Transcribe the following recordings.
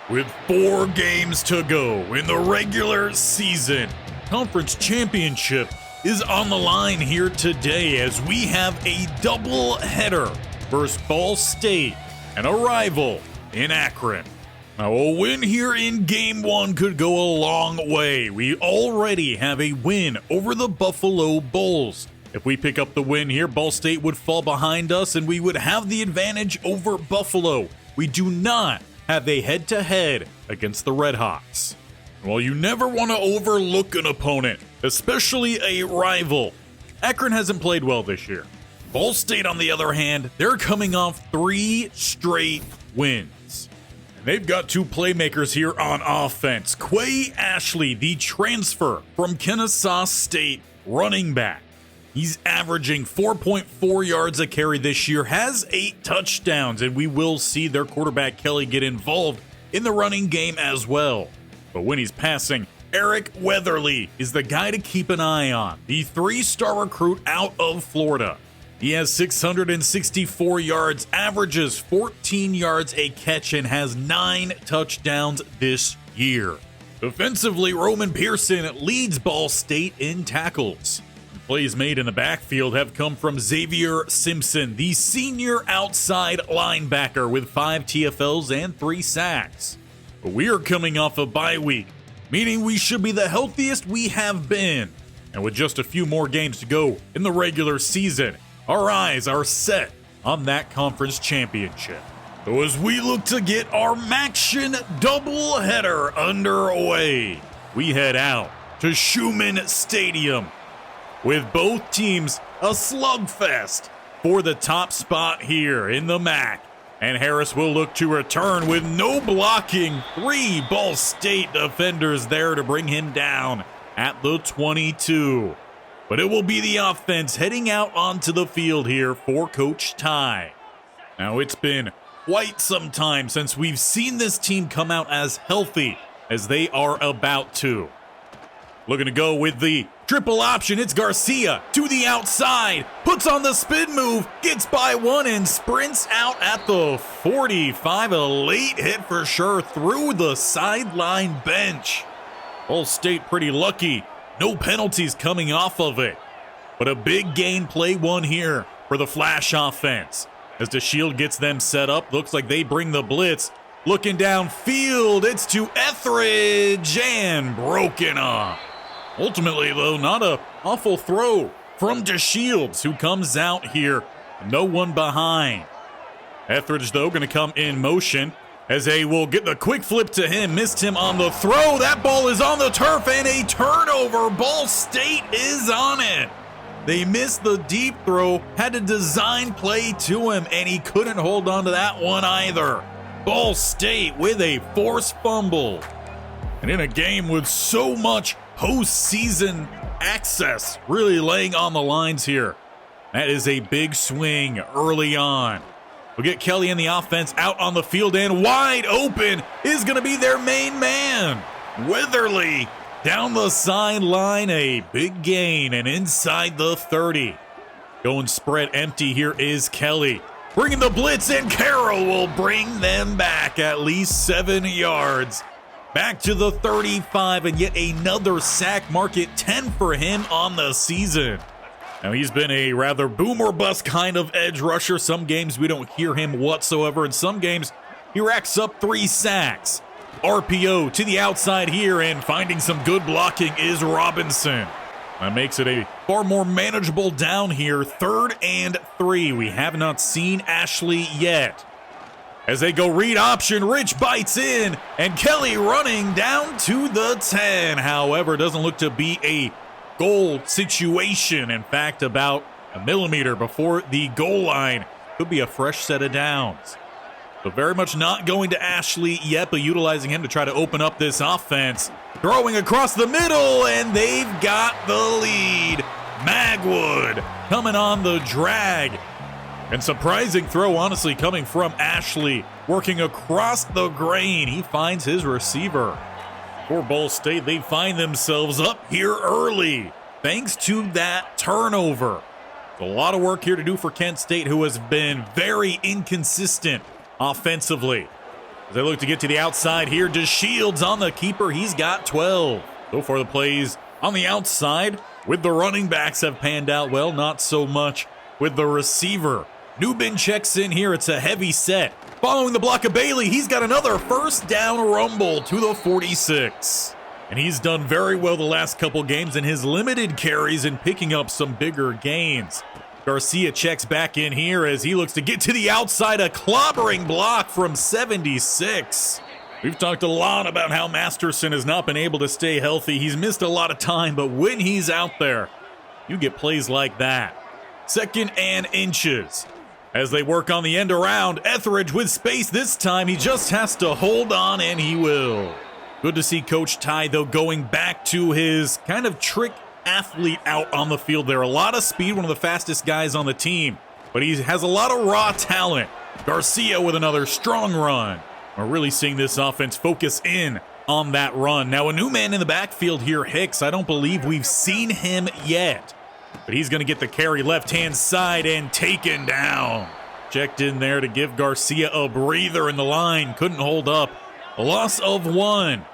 With 4 games to go in the regular season, conference championship is on the line here today as we have a double header versus Ball State and a rival in Akron. Now, a win here in Game 1 could go a long way. We already have a win over the Buffalo Bulls. If we pick up the win here, Ball State would fall behind us and we would have the advantage over Buffalo. We do not have a head-to-head against the Redhawks. While you never want to overlook an opponent, especially a rival, Akron hasn't played well this year. Ball State, on the other hand, they're coming off 3 straight wins. And they've got 2 playmakers here on offense. Quay Ashley, the transfer from Kennesaw State running back. He's averaging 4.4 yards a carry this year, has 8 touchdowns, and we will see their quarterback Kelly get involved in the running game as well. But when he's passing, Eric Weatherly is the guy to keep an eye on, the 3-star recruit out of Florida. He has 664 yards, averages 14 yards a catch, and has 9 touchdowns this year. Defensively, Roman Pearson leads Ball State in tackles. Plays made in the backfield have come from Xavier Simpson, the senior outside linebacker with 5 TFLs and 3 sacks. But we are coming off a bye week, meaning we should be the healthiest we have been. And with just a few more games to go in the regular season, our eyes are set on that conference championship. So as we look to get our MACtion doubleheader underway, we head out to Schumann Stadium, with both teams a slugfest for the top spot here in the MAC. And Harris will look to return with no blocking. 3 Ball State defenders there to bring him down at the 22. But it will be the offense heading out onto the field here for Coach Ty. Now, it's been quite some time since we've seen this team come out as healthy as they are about to. Looking to go with the triple option. It's Garcia to the outside, puts on the spin move, gets by 1 and sprints out at the 45. A late hit for sure through the sideline bench. Ball State pretty lucky. No penalties coming off of it. But a big gain, play 1 here for the Flash offense. As DeShield gets them set up, looks like they bring the blitz. Looking downfield, it's to Etheridge and broken off. Ultimately, though, not an awful throw from DeShields, who comes out here, no one behind. Etheridge, though, going to come in motion as they will get the quick flip to him. Missed him on the throw. That ball is on the turf and a turnover. Ball State is on it. They missed the deep throw, had to design play to him, and he couldn't hold on to that one either. Ball State with a forced fumble. And in a game with so much postseason access really laying on the lines here, that is a big swing early on. We'll get Kelly in the offense out on the field, and wide open is going to be their main man. Weatherly down the sideline, a big gain, and inside the 30. Going spread empty here is Kelly. Bringing the blitz, and Carroll will bring them back at least 7 yards. Back to the 35, and yet another sack, mark it 10 for him on the season. Now, he's been a rather boom or bust kind of edge rusher. Some games we don't hear him whatsoever. In some games, he racks up 3 sacks. RPO to the outside here, and finding some good blocking is Robinson. That makes it a far more manageable down here. 3rd and 3. We have not seen Ashley yet. As they go read option, Rich bites in, and Kelly running down to the 10. However, doesn't look to be a goal situation. In fact, about a millimeter before the goal line. Could be a fresh set of downs. So very much not going to Ashley yet, but utilizing him to try to open up this offense. Throwing across the middle, and they've got the lead. Magwood coming on the drag. And surprising throw, honestly, coming from Ashley. Working across the grain. He finds his receiver. For Ball State, they find themselves up here early, thanks to that turnover. A lot of work here to do for Kent State, who has been very inconsistent offensively. As they look to get to the outside here, DeShields on the keeper. He's got 12. So far the plays on the outside with the running backs have panned out well. Not so much with the receiver. Newbin checks in here. It's a heavy set. Following the block of Bailey, he's got another first down rumble to the 46. And he's done very well the last couple games in his limited carries and picking up some bigger gains. Garcia checks back in here as he looks to get to the outside. A clobbering block from 76. We've talked a lot about how Masterson has not been able to stay healthy. He's missed a lot of time, but when he's out there, you get plays like that. 2nd and inches. As they work on the end around, Etheridge with space this time. He just has to hold on, and he will. Good to see Coach Ty, though, going back to his kind of trick athlete out on the field there. A lot of speed, one of the fastest guys on the team, but he has a lot of raw talent. Garcia with another strong run. We're really seeing this offense focus in on that run. Now a new man in the backfield here, Hicks. I don't believe we've seen him yet, but he's going to get the carry left-hand side and taken down. Checked in there to give Garcia a breather in the line. Couldn't hold up. A loss of 1.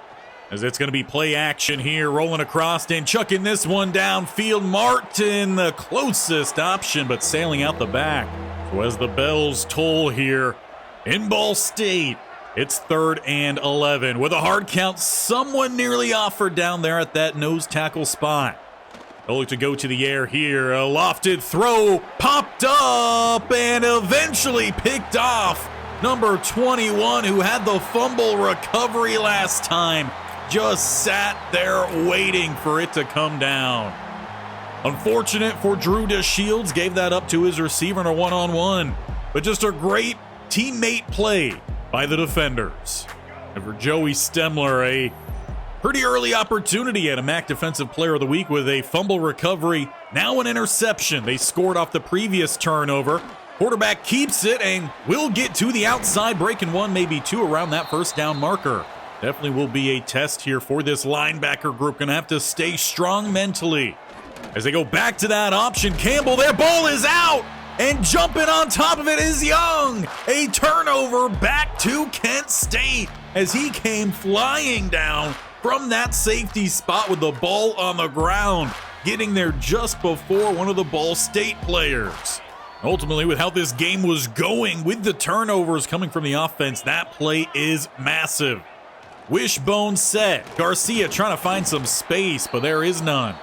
As it's going to be play action here, rolling across and chucking this one downfield. Martin, the closest option, but sailing out the back. So as the bells toll here in Ball State, it's 3rd and 11. With a hard count, someone nearly offered down there at that nose tackle spot. They'll look to go to the air here. A lofted throw popped up and eventually picked off. Number 21, who had the fumble recovery last time, just sat there waiting for it to come down. Unfortunate for Drew DeShields, gave that up to his receiver in a one-on-one. But just a great teammate play by the defenders. And for Joey Stemler, a pretty early opportunity at a MAC Defensive Player of the Week with a fumble recovery, now an interception. They scored off the previous turnover. Quarterback keeps it and will get to the outside, breaking 1, maybe 2 around that first down marker. Definitely will be a test here for this linebacker group. Gonna have to stay strong mentally. As they go back to that option, Campbell, their ball is out! And jumping on top of it is Young. A turnover back to Kent State as he came flying down from that safety spot with the ball on the ground, getting there just before one of the Ball State players. Ultimately, with how this game was going, with the turnovers coming from the offense, that play is massive. Wishbone set. Garcia trying to find some space, but there is none.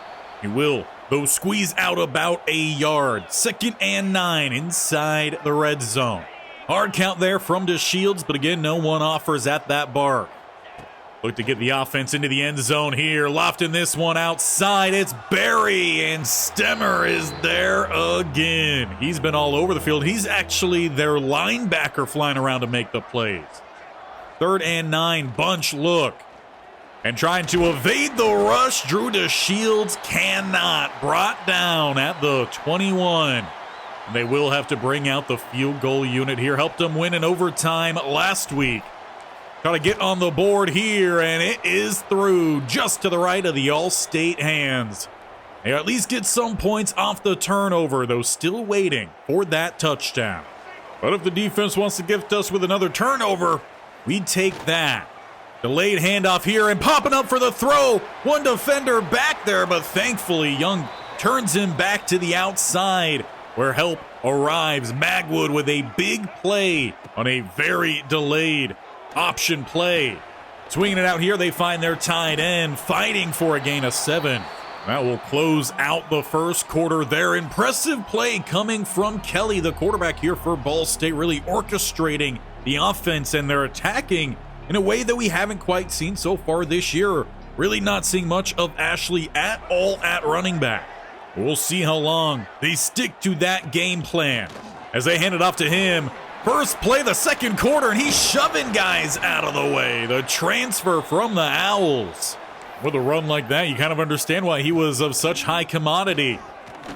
He will, though, squeeze out about a yard. 2nd and 9 inside the red zone. Hard count there from DeShields, but again, no one offers at that bar. Look to get the offense into the end zone here. Lofting this one outside. It's Barry, and Stemmer is there again. He's been all over the field. He's actually their linebacker flying around to make the plays. 3rd and 9, bunch look. And trying to evade the rush, Drew DeShields cannot. Brought down at the 21. And they will have to bring out the field goal unit here. Helped them win in overtime last week. Try to get on the board here, and it is through just to the right of the All-State hands. They at least get some points off the turnover, though still waiting for that touchdown. But if the defense wants to gift us with another turnover, we take that. Delayed handoff here and popping up for the throw. One defender back there, but thankfully Young turns him back to the outside where help arrives. Magwood with a big play on a very delayed option play. Swinging it out here, they find their tight end, fighting for a gain of 7. That will close out the first quarter there. Impressive play coming from Kelly, the quarterback here for Ball State, really orchestrating the offense, and they're attacking in a way that we haven't quite seen so far this year. Really not seeing much of Ashley at all at running back. We'll see how long they stick to that game plan. As they hand it off to him, first play the second quarter, and he's shoving guys out of the way. The transfer from the Owls. With a run like that, you kind of understand why he was of such high commodity.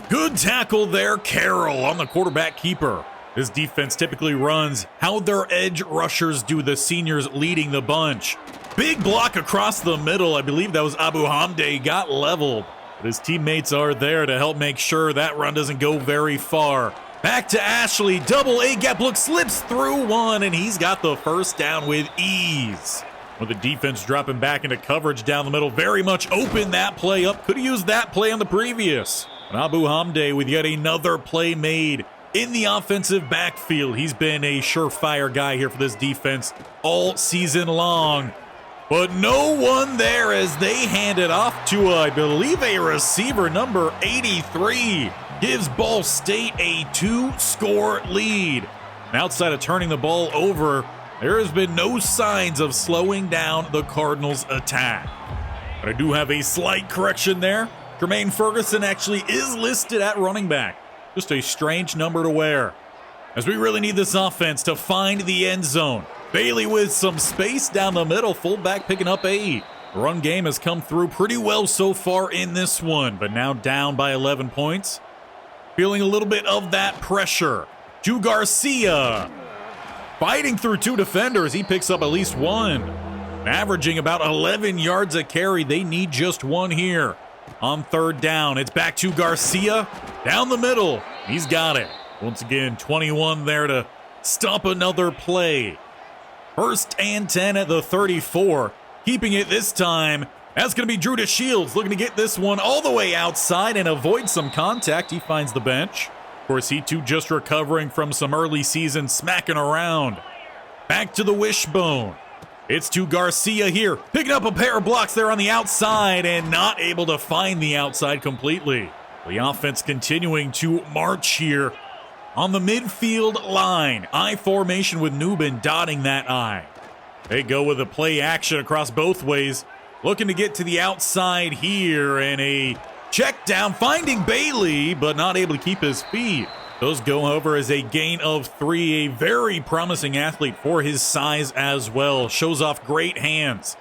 Good tackle there, Carroll on the quarterback keeper. This defense typically runs how their edge rushers do, the seniors leading the bunch. Big block across the middle. I believe that was Abu Hamde, got leveled. But his teammates are there to help make sure that run doesn't go very far. Back to Ashley, double A gap look, slips through one, and he's got the first down with ease. With the defense dropping back into coverage down the middle, very much opened that play up. Could have used that play on the previous. And Abu Hamde with yet another play made in the offensive backfield. He's been a surefire guy here for this defense all season long. But no one there as they hand it off to, I believe, a receiver, number 83. Gives Ball State a 2-score lead. And outside of turning the ball over, there has been no signs of slowing down the Cardinals' attack. But I do have a slight correction there. Jermaine Ferguson actually is listed at running back. Just a strange number to wear, as we really need this offense to find the end zone. Bailey with some space down the middle, fullback picking up 8. The run game has come through pretty well so far in this one, but now down by 11 points. Feeling a little bit of that pressure. To Garcia. Fighting through 2 defenders, he picks up at least 1. Averaging about 11 yards a carry. They need just 1 here. On third down, it's back to Garcia. Down the middle, he's got it. Once again, 21 there to stop another play. 1st and 10 at the 34. Keeping it this time. That's going to be Drew DeShields looking to get this one all the way outside and avoid some contact. He finds the bench. Of course, he too just recovering from some early season smacking around. Back to the wishbone. It's to Garcia here, picking up a pair of blocks there on the outside and not able to find the outside completely. The offense continuing to march here on the midfield line. I formation with Newbin dotting that I. They go with a play action across both ways, looking to get to the outside here, and a check down, finding Bailey, but not able to keep his feet. Those go over as a gain of 3. A very promising athlete for his size as well. Shows off great hands.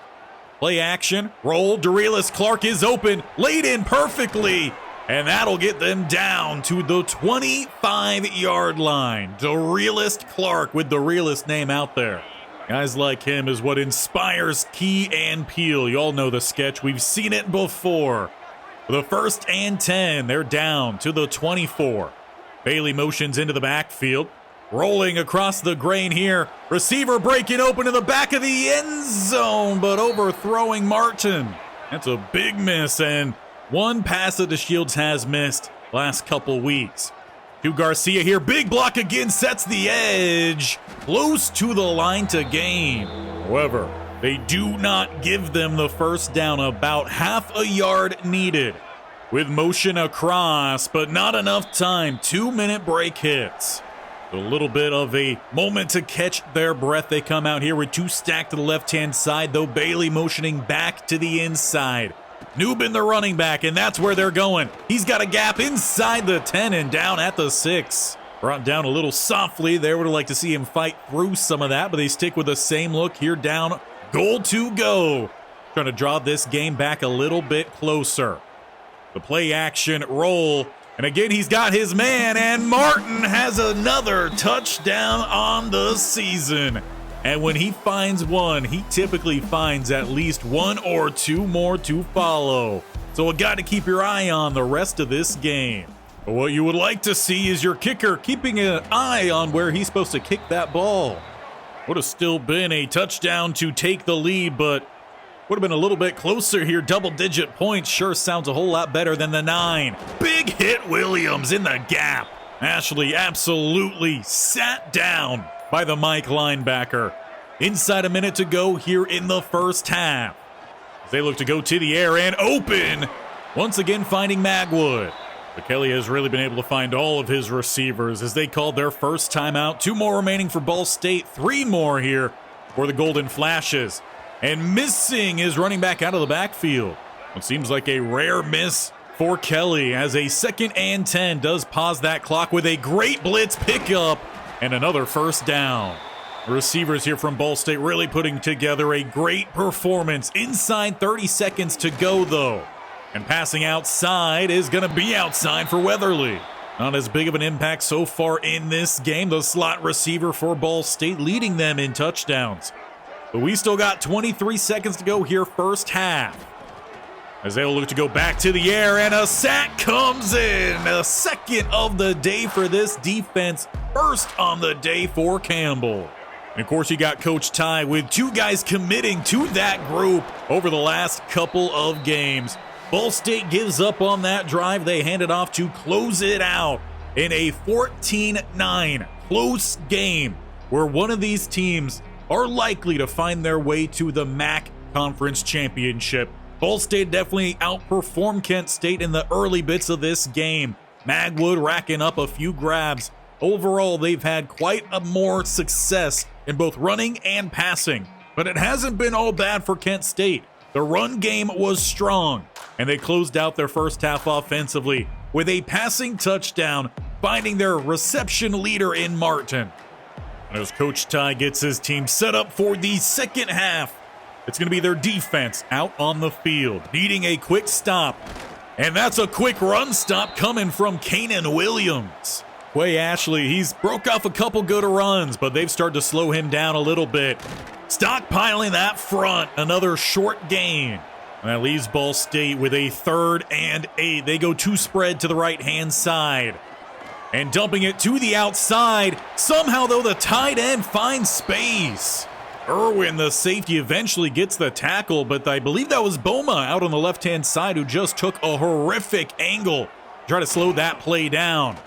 Play action, roll, Dorelis Clark is open, laid in perfectly, and that'll get them down to the 25-yard line. Dorelis Clark with the realest name out there. Guys like him is what inspires Key and Peele. You all know the sketch. We've seen it before. For the 1st and 10, they're down to the 24. Bailey motions into the backfield. Rolling across the grain here. Receiver breaking open to the back of the end zone, but overthrowing Martin. That's a big miss, and one pass that DeShields has missed last couple weeks. To Garcia here. Big block again, sets the edge. Close to the line to gain. However, they do not give them the first down. About half a yard needed. With motion across, but not enough time. 2-minute break hits. A little bit of a moment to catch their breath. They come out here with 2 stacked to the left-hand side, though Bailey motioning back to the inside. Newbin the running back, and that's where they're going. He's got a gap inside the 10 and down at the 6. Brought down a little softly. They would like to see him fight through some of that, but they stick with the same look here down. Goal to go. Trying to draw this game back a little bit closer. The play action roll. And again, he's got his man, and Martin has another touchdown on the season. And when he finds one, he typically finds at least 1 or 2 more to follow. So a guy to keep your eye on the rest of this game. But what you would like to see is your kicker keeping an eye on where he's supposed to kick that ball. Would have still been a touchdown to take the lead, but would have been a little bit closer here. Double-digit points sure sounds a whole lot better than the 9. Big hit Williams in the gap. Ashley absolutely sat down by the Mike linebacker. Inside a minute to go here in the first half. As they look to go to the air and open. Once again finding Magwood. But Kelly has really been able to find all of his receivers as they called their first timeout. 2 more remaining for Ball State. 3 more here for the Golden Flashes. And missing his running back out of the backfield. It seems like a rare miss for Kelly as a 2nd and 10 does pause that clock with a great blitz pickup and another first down. The receivers here from Ball State really putting together a great performance. Inside 30 seconds to go though. And passing outside is going to be outside for Weatherly. Not as big of an impact so far in this game. The slot receiver for Ball State leading them in touchdowns. But we still got 23 seconds to go here first half. as they'll look to go back to the air, and a sack comes in. A second of the day for this defense. First on the day for Campbell. And of course, you got Coach Ty with two guys committing to that group over the last couple of games. Ball State gives up on that drive. They hand it off to close it out in a 14-9 close game where one of these teams are likely to find their way to the MAC Conference Championship. Ball State definitely outperformed Kent State in the early bits of this game. Magwood racking up a few grabs. Overall, they've had quite a more success in both running and passing, but it hasn't been all bad for Kent State. The run game was strong, and they closed out their first half offensively with a passing touchdown, finding their reception leader in Martin. And as Coach Ty gets his team set up for the second half, it's going to be their defense out on the field, needing a quick stop. And that's a quick run stop coming from Kanan Williams. Quay Ashley, he's broke off a couple good runs, but they've started to slow him down a little bit. Stockpiling that front, another short gain. And that leaves Ball State with a 3rd and 8. They go two spread to the right-hand side. And dumping it to the outside. Somehow, though, the tight end finds space. Irwin, the safety, eventually gets the tackle, but I believe that was Boma out on the left-hand side who just took a horrific angle to try to slow that play down.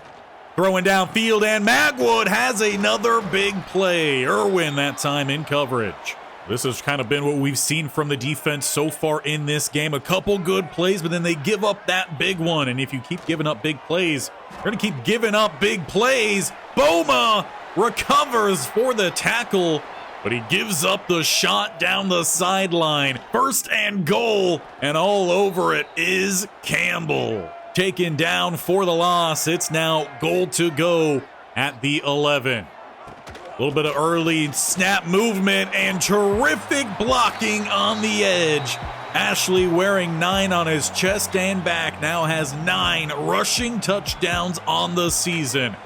Throwing downfield, and Magwood has another big play. Irwin that time in coverage. This has kind of been what we've seen from the defense so far in this game. A couple good plays, but then they give up that big one. And if you keep giving up big plays, you're going to keep giving up big plays. Boma recovers for the tackle, but he gives up the shot down the sideline. 1st and goal, and all over it is Campbell. Taken down for the loss. It's now goal to go at the 11. A little bit of early snap movement and terrific blocking on the edge. Ashley, wearing 9 on his chest and back, now has 9 rushing touchdowns on the season.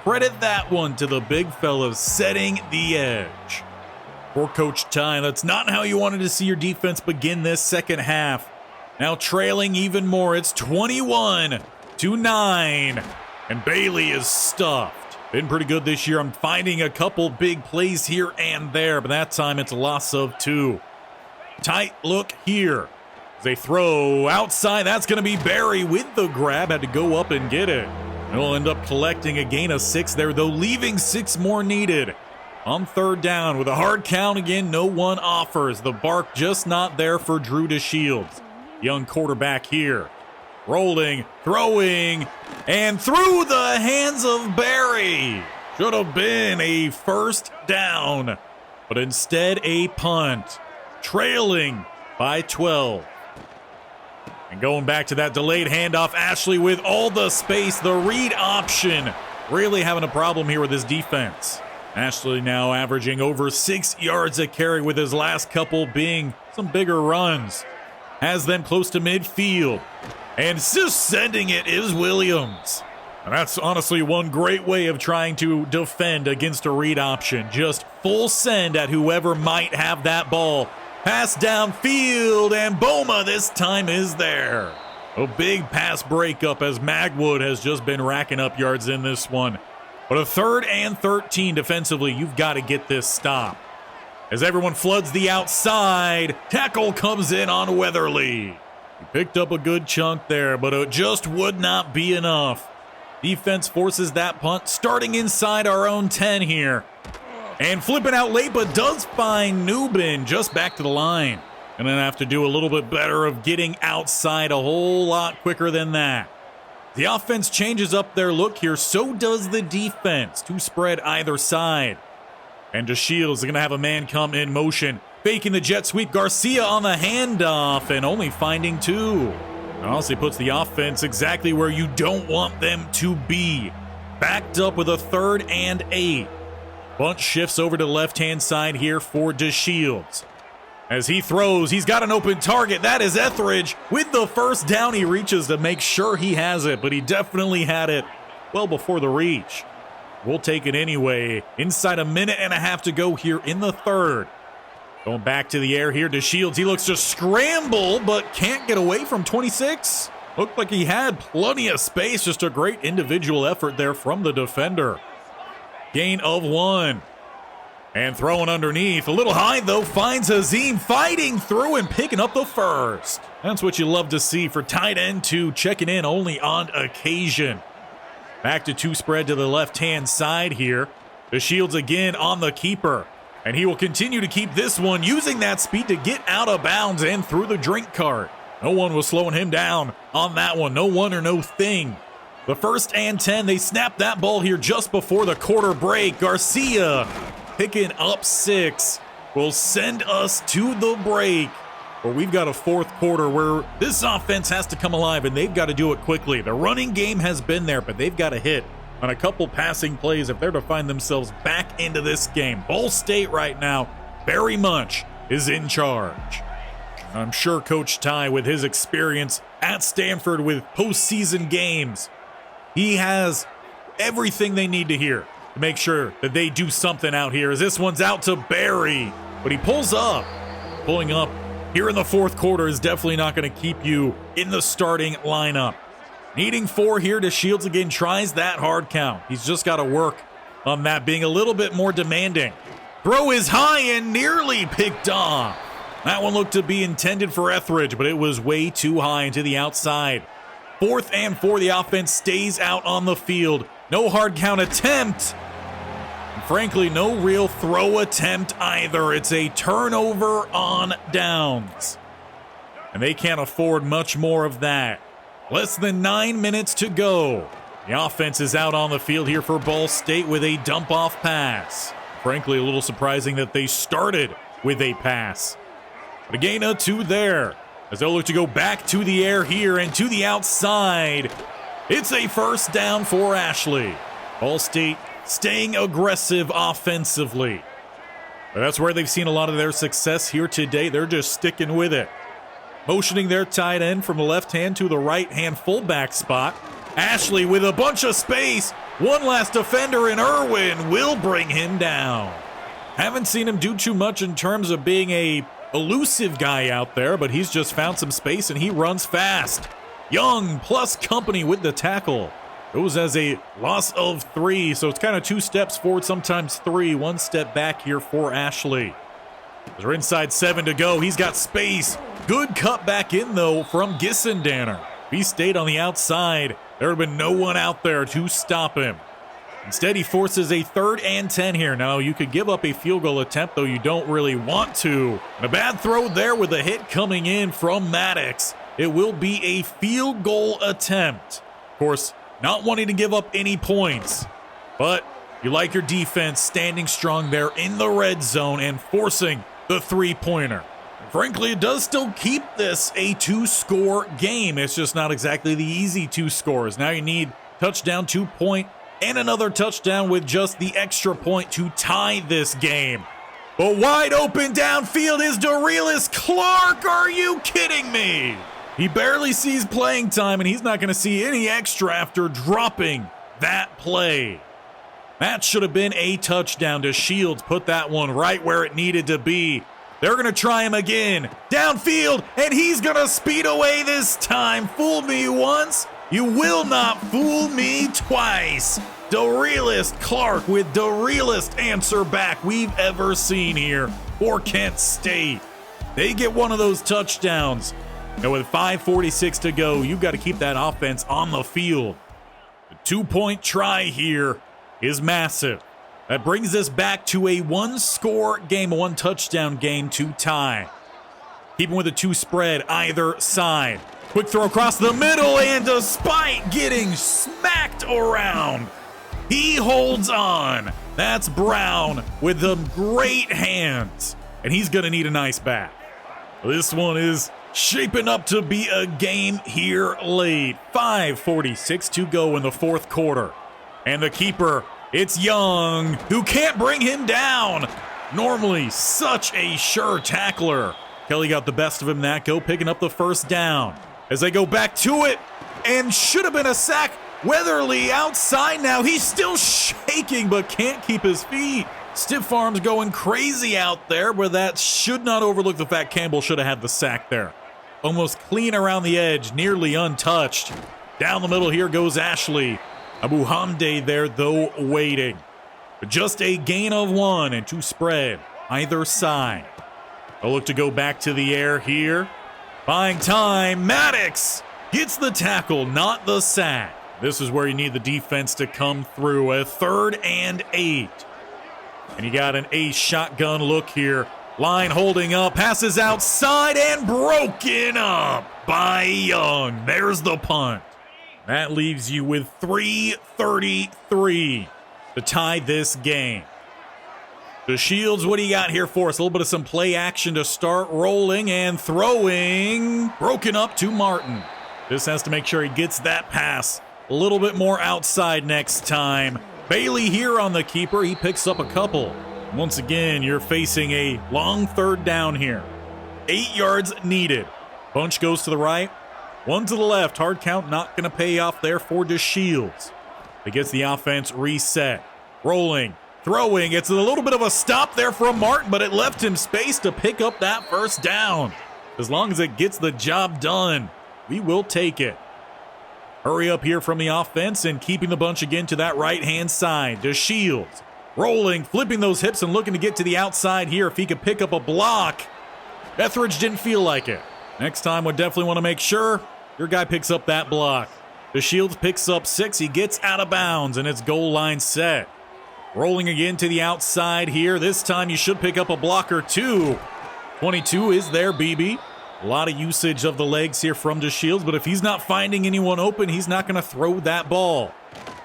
Credit that one to the big fellas setting the edge. For Coach Ty, that's not how you wanted to see your defense begin this second half. Now trailing even more, it's 21-9, and Bailey is stuffed. Been pretty good this year. I'm finding a couple big plays here and there, but that time it's a loss of 2. Tight look here. As they throw outside, that's going to be Barry with the grab. Had to go up and get it. They'll end up collecting a gain of 6 there, though, leaving 6 more needed. On 3rd down with a hard count again, no one offers. The bark just not there for Drew DeShields. Young quarterback here. Rolling, throwing, and through the hands of Barry. Should have been a 1st down, but instead a punt. Trailing by 12. And going back to that delayed handoff, Ashley with all the space, the read option. Really having a problem here with his defense. Ashley now averaging over 6 yards a carry, with his last couple being some bigger runs. Has them close to midfield. And just sending it is Williams. And that's honestly one great way of trying to defend against a read option. Just full send at whoever might have that ball. Pass downfield, and Boma this time is there. A big pass breakup as Magwood has just been racking up yards in this one. But a 3rd and 13 defensively, you've got to get this stop. As everyone floods the outside, tackle comes in on Weatherly. He picked up a good chunk there, but it just would not be enough. Defense forces that punt, starting inside our own 10 here. And flipping out late, but does find Newbin just back to the line. And then have to do a little bit better of getting outside a whole lot quicker than that. The offense changes up their look here, so does the defense. 2 spread either side. And DeShields is going to have a man come in motion. Faking the jet sweep. Garcia on the handoff and only finding 2. And honestly puts the offense exactly where you don't want them to be. Backed up with a 3rd and 8. Bunch shifts over to the left-hand side here for DeShields. As he throws, he's got an open target. That is Etheridge with the 1st down. He reaches to make sure he has it, but he definitely had it well before the reach. We'll take it anyway. Inside a minute and a half to go here in the 3rd. Going back to the air here to Shields. He looks to scramble, but can't get away from 26. Looked like he had plenty of space. Just a great individual effort there from the defender. Gain of 1. And throwing underneath. A little high, though. Finds Azim fighting through and picking up the first. That's what you love to see for tight end 2, checking in only on occasion. Back to 2 spread to the left-hand side here. The Shields again on the keeper. And he will continue to keep this one, using that speed to get out of bounds and through the drink cart. No one was slowing him down on that one. No one or no thing. The 1st and 10, they snapped that ball here just before the quarter break. Garcia picking up 6 will send us to the break, where we've got a 4th quarter where this offense has to come alive, and they've got to do it quickly. The running game has been there, but they've got to hit on a couple passing plays if they're to find themselves back into this game. Ball State right now very much is in charge. I'm sure Coach Ty, with his experience at Stanford with postseason games, he has everything they need to hear to make sure that they do something out here, as this one's out to Barry, but he pulls up. Pulling up here in the 4th quarter is definitely not going to keep you in the starting lineup. Needing 4 here to Shields again, tries that hard count. He's just got to work on that, being a little bit more demanding. Throw is high and nearly picked off. That one looked to be intended for Etheridge, but it was way too high and to the outside. 4th and 4, the offense stays out on the field. No hard count attempt. And frankly, no real throw attempt either. It's a turnover on downs. And they can't afford much more of that. Less than 9 minutes to go. The offense is out on the field here for Ball State with a dump-off pass. Frankly, a little surprising that they started with a pass. But a gain of 2 there, as they'll look to go back to the air here and to the outside. It's a 1st down for Ashley. Ball State staying aggressive offensively. But that's where they've seen a lot of their success here today. They're just sticking with it. Motioning their tight end from the left hand to the right hand fullback spot. Ashley with a bunch of space. One last defender in Irwin will bring him down. Haven't seen him do too much in terms of being a elusive guy out there, but he's just found some space and he runs fast. Young plus company with the tackle. Goes as a loss of 3, so it's kind of 2 steps forward, sometimes 3. 1 step back here for Ashley. They're inside 7 to go. He's got space. Good cut back in, though, from Gissendanner. If he stayed on the outside, there would have been no one out there to stop him. Instead, he forces a 3rd and 10 here. Now, you could give up a field goal attempt, though you don't really want to. And a bad throw there with a hit coming in from Maddox. It will be a field goal attempt. Of course, not wanting to give up any points, but you like your defense standing strong there in the red zone and forcing the 3-pointer. Frankly, it does still keep this a 2-score game. It's just not exactly the easy 2 scores. Now you need touchdown, 2-point, and another touchdown with just the extra point to tie this game. But wide open downfield is Dorelis Clark. Are you kidding me? He barely sees playing time, and he's not going to see any extra after dropping that play. That should have been a touchdown to Shields. Put that one right where it needed to be. They're going to try him again. Downfield, and he's going to speed away this time. Fool me once, you will not fool me twice. Dorelis Clark with the realest answer back we've ever seen here for Kent State. They get one of those touchdowns. And with 5:46 to go, you've got to keep that offense on the field. The 2-point try here is massive. That brings us back to a 1-score game, a 1-touchdown game to tie. Keeping with a 2 spread either side. Quick throw across the middle, and despite getting smacked around, he holds on. That's Brown with the great hands, and he's going to need a nice back. This one is shaping up to be a game here late. 5:46 to go in the 4th quarter. And the keeper, it's Young, who can't bring him down. Normally such a sure tackler. Kelly got the best of him that go, picking up the 1st down. As they go back to it, and should have been a sack. Weatherly outside now. He's still shaking, but can't keep his feet. Stiff arms going crazy out there, but that should not overlook the fact Campbell should have had the sack there. Almost clean around the edge, nearly untouched. Down the middle here goes Ashley. Abu Hamde there, though, waiting. But just a gain of 1 and 2 spread either side. They'll look to go back to the air here. Buying time, Maddox gets the tackle, not the sack. This is where you need the defense to come through. A 3rd and 8. And you got an ace shotgun look here. Line holding up, passes outside and broken up by Young. There's the punt. That leaves you with 3:33 to tie this game. The Shields, what do you got here for us? A little bit of some play action to start rolling and throwing. Broken up to Martin. This has to make sure he gets that pass a little bit more outside next time. Bailey here on the keeper. He picks up a couple. Once again, you're facing a long 3rd down here. 8 yards needed. Bunch goes to the right. 1 to the left. Hard count not going to pay off there for DeShields. It gets the offense reset. Rolling. Throwing. It's a little bit of a stop there from Martin, but it left him space to pick up that 1st down. As long as it gets the job done, we will take it. Hurry up here from the offense and keeping the bunch again to that right-hand side. DeShields. Rolling, flipping those hips and looking to get to the outside here if he could pick up a block. Etheridge didn't feel like it. Next time, would definitely want to make sure your guy picks up that block. DeShields picks up 6. He gets out of bounds, and it's goal line set. Rolling again to the outside here. This time you should pick up a block or 2. 22 is there, BB. A lot of usage of the legs here from DeShields, but if he's not finding anyone open, he's not going to throw that ball.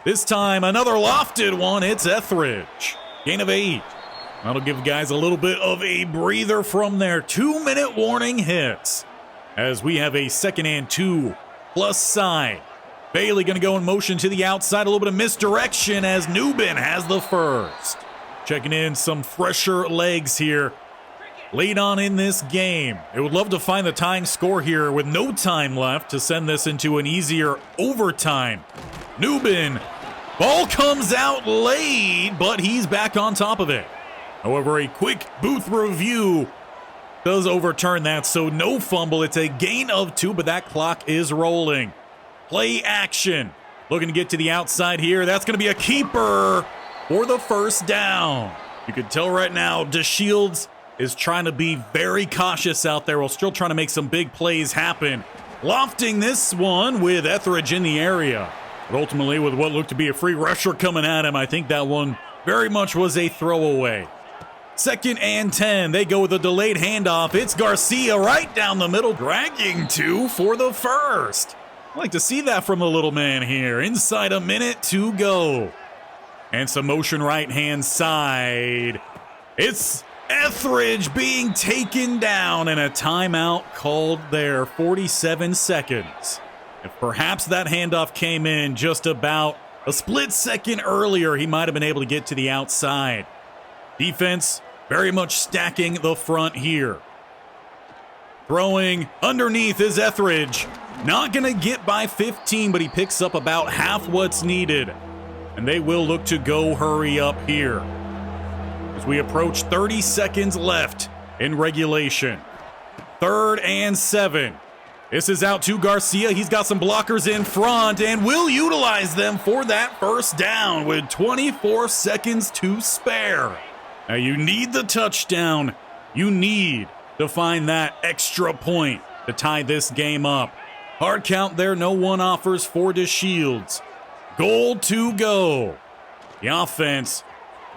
This time, another lofted one. It's Etheridge. Gain of 8. That'll give guys a little bit of a breather from their 2-minute warning hits. As we have a 2nd and 2 plus side. Bailey going to go in motion to the outside. A little bit of misdirection as Newbin has the 1st. Checking in some fresher legs here. Late on in this game. They would love to find the tying score here with no time left to send this into an easier overtime. Newbin. Ball comes out late, but he's back on top of it. However, a quick booth review does overturn that, so no fumble. It's a gain of 2, but that clock is rolling. Play action. Looking to get to the outside here. That's going to be a keeper for the 1st down. You can tell right now DeShields is trying to be very cautious out there while still trying to make some big plays happen. Lofting this one with Etheridge in the area. But ultimately, with what looked to be a free rusher coming at him, I think that one very much was a throwaway. 2nd and 10. They go with a delayed handoff. It's Garcia right down the middle, dragging 2 for the 1st. I like to see that from the little man here. Inside a minute to go. And some motion right-hand side. It's Etheridge being taken down and a timeout called there. 47 seconds. If perhaps that handoff came in just about a split second earlier, he might have been able to get to the outside. Defense very much stacking the front here. Throwing underneath is Etheridge. Not going to get by 15, but he picks up about half what's needed. And they will look to go hurry up here. As we approach 30 seconds left in regulation. 3rd and 7. This is out to Garcia. He's got some blockers in front and will utilize them for that 1st down with 24 seconds to spare. Now you need the touchdown. You need to find that extra point to tie this game up. Hard count there. No one offers for DeShields. Goal to go. The offense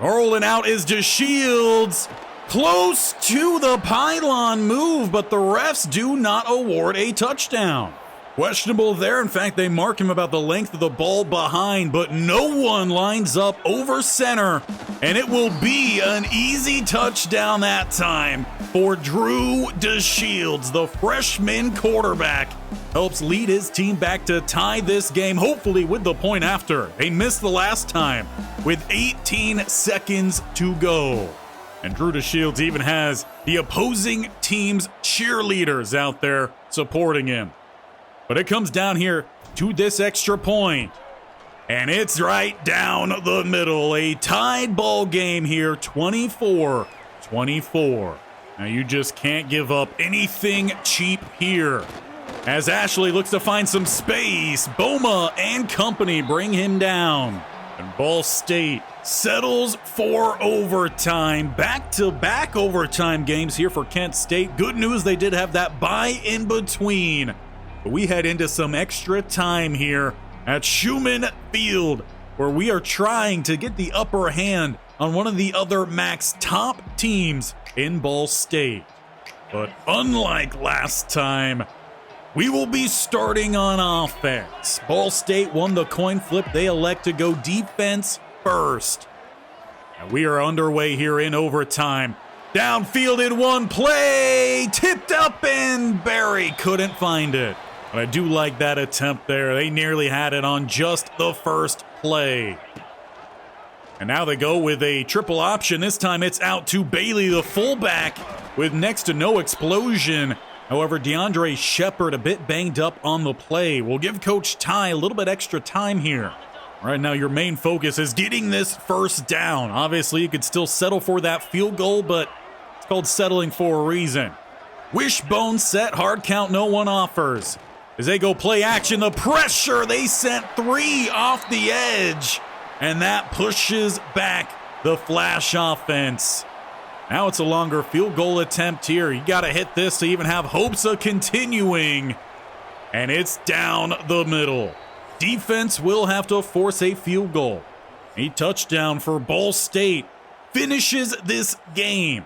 rolling out is DeShields. Close to the pylon move, but the refs do not award a touchdown. Questionable there. In fact, they mark him about the length of the ball behind, but no one lines up over center, and it will be an easy touchdown that time for Drew DeShields. The freshman quarterback helps lead his team back to tie this game, hopefully with the point after. They missed the last time with 18 seconds to go. And Drew DeShields even has the opposing team's cheerleaders out there supporting him. But it comes down here to this extra point. And it's right down the middle. A tied ball game here, 24-24. Now you just can't give up anything cheap here. As Ashley looks to find some space, Boma and company bring him down. And Ball State settles for overtime. Back-to-back overtime games here for Kent State. Good news, they did have that bye in between. But we head into some extra time here at Schumann Field, where we are trying to get the upper hand on one of the other MAC's top teams in Ball State. But unlike last time, we will be starting on offense. Ball State won the coin flip. They elect to go defense first. And we are underway here in overtime. Downfield in one play, tipped up, and Barry couldn't find it. But I do like that attempt there. They nearly had it on just the first play. And now they go with a triple option. This time it's out to Bailey, the fullback, with next to no explosion. However, DeAndre Shepard a bit banged up on the play. We'll give Coach Ty a little bit extra time here. Right now, your main focus is getting this first down. Obviously, you could still settle for that field goal, but it's called settling for a reason. Wishbone set, hard count, no one offers. As they go play action, the pressure, they sent 3 off the edge. And that pushes back the flash offense. Now it's a longer field goal attempt here. You got to hit this to even have hopes of continuing. And it's down the middle. Defense will have to force a field goal. A touchdown for Ball State finishes this game.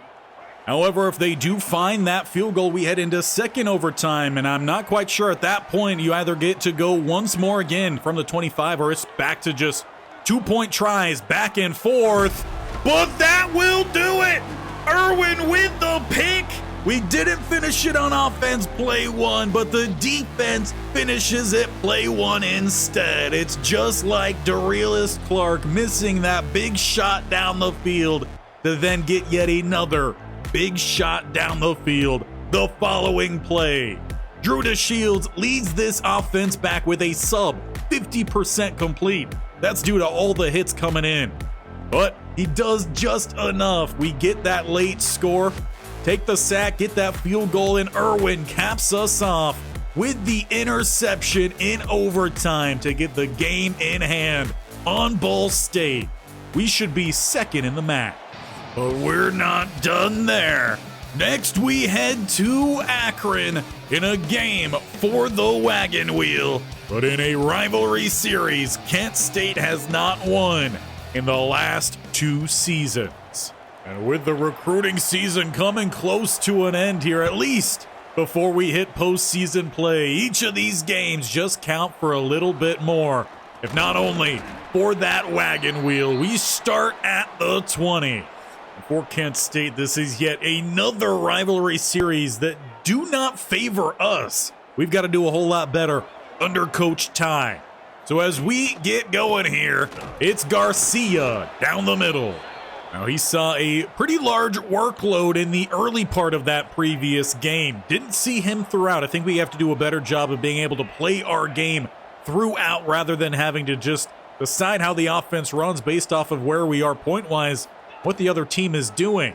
However, if they do find that field goal, we head into second overtime, and I'm not quite sure at that point you either get to go once more again from the 25 or it's back to just 2-point tries back and forth. But that will do it! Irwin with the pick! We didn't finish it on offense play 1, but the defense finishes it play 1 instead. It's just like Darelis Clark missing that big shot down the field to then get yet another big shot down the field the following play. Drew DeShields leads this offense back with a sub 50% complete. That's due to all the hits coming in. But he does just enough. We get that late score, take the sack, get that field goal, and Irwin caps us off with the interception in overtime to get the game in hand on Ball State. We should be second in the MAC. But we're not done there. Next, we head to Akron in a game for the Wagon Wheel. But in a rivalry series, Kent State has not won in the last 2 seasons. And with the recruiting season coming close to an end here, at least before we hit postseason play, each of these games just count for a little bit more. If not only for that Wagon Wheel, we start at the 20. For Kent State, this is yet another rivalry series that do not favor us. We've got to do a whole lot better under Coach Ty. So as we get going here, it's Garcia down the middle. Now he saw a pretty large workload in the early part of that previous game. Didn't see him throughout. I think we have to do a better job of being able to play our game throughout rather than having to just decide how the offense runs based off of where we are point-wise, what the other team is doing.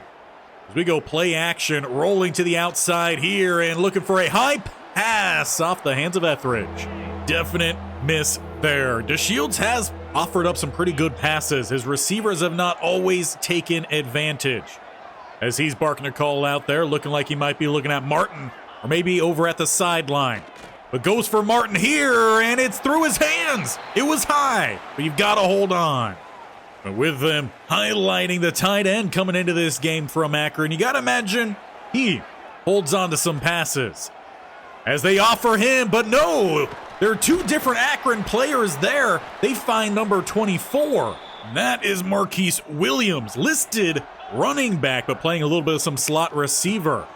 As we go play action, rolling to the outside here and looking for a high pass off the hands of Etheridge. Definite miss there. DeShields has offered up some pretty good passes. His receivers have not always taken advantage. As he's barking a call out there, looking like he might be looking at Martin or maybe over at the sideline. But goes for Martin here, and it's through his hands. It was high, but you've got to hold on. But with them highlighting the tight end coming into this game from Akron, you got to imagine he holds on to some passes. As they offer him, but no, there are 2 different Akron players there. They find number 24. And that is Marquise Williams, listed running back, but playing a little bit of some slot receiver.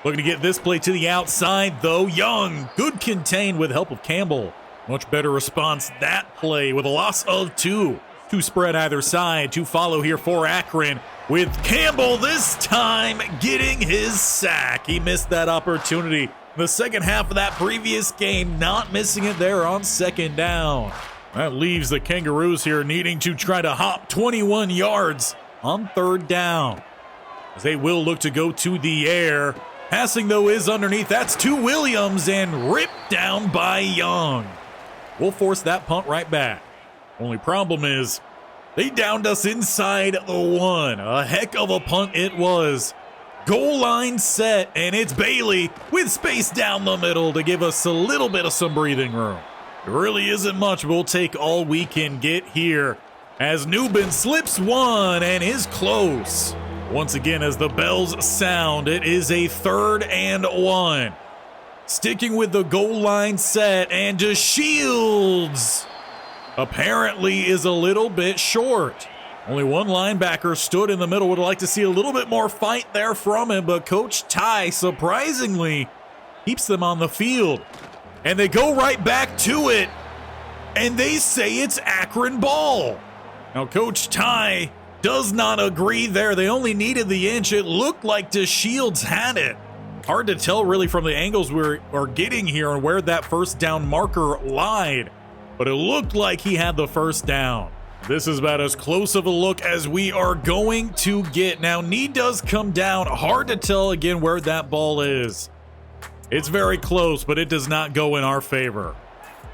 Looking to get this play to the outside, though. Young, good contained with help of Campbell. Much better response that play with a loss of 2. 2 spread either side to follow here for Akron, with Campbell this time getting his sack. He missed that opportunity. The second half of that previous game, not missing it there on second down. That leaves the Kangaroos here needing to try to hop 21 yards on third down, as they will look to go to the air. Passing, though, is underneath. That's to Williams and ripped down by Young. We'll force that punt right back. Only problem is they downed us inside the 1. A heck of a punt it was. Goal line set, and it's Bailey with space down the middle to give us a little bit of some breathing room. It really isn't much. We'll take all we can get here as Newbin slips one and is close. Once again, as the bells sound, it is a 3rd and 1. Sticking with the goal line set, and DeShields apparently is a little bit short. Only one linebacker stood in the middle. Would like to see a little bit more fight there from him, but Coach Ty surprisingly keeps them on the field. And they go right back to it, and they say it's Akron ball. Now, Coach Ty does not agree there. They only needed the inch. It looked like DeShields had it. Hard to tell really from the angles we're getting here and where that first down marker lied, but it looked like he had the first down. This is about as close of a look as we are going to get. Now, knee does come down. Hard to tell again where that ball is. It's very close, but it does not go in our favor.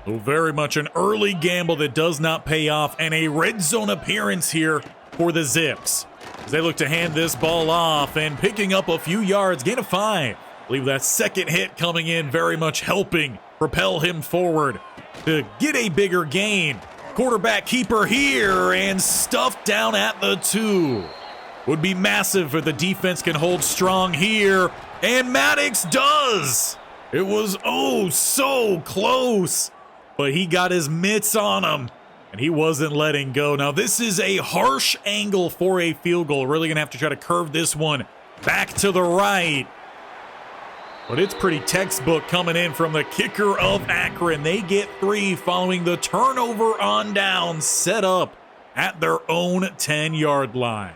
So very much an early gamble that does not pay off, and a red zone appearance here for the Zips, as they look to hand this ball off and picking up a few yards, gain of 5. I believe that second hit coming in very much helping propel him forward to get a bigger gain. Quarterback keeper here and stuffed down at the 2. Would be massive if the defense can hold strong here, and Maddox does. It was oh so close, but he got his mitts on him, and he wasn't letting go. Now, this is a harsh angle for a field goal. Really going to have to try to curve this one back to the right. But it's pretty textbook coming in from the kicker of Akron. They get 3 following the turnover on down, set up at their own 10-yard line.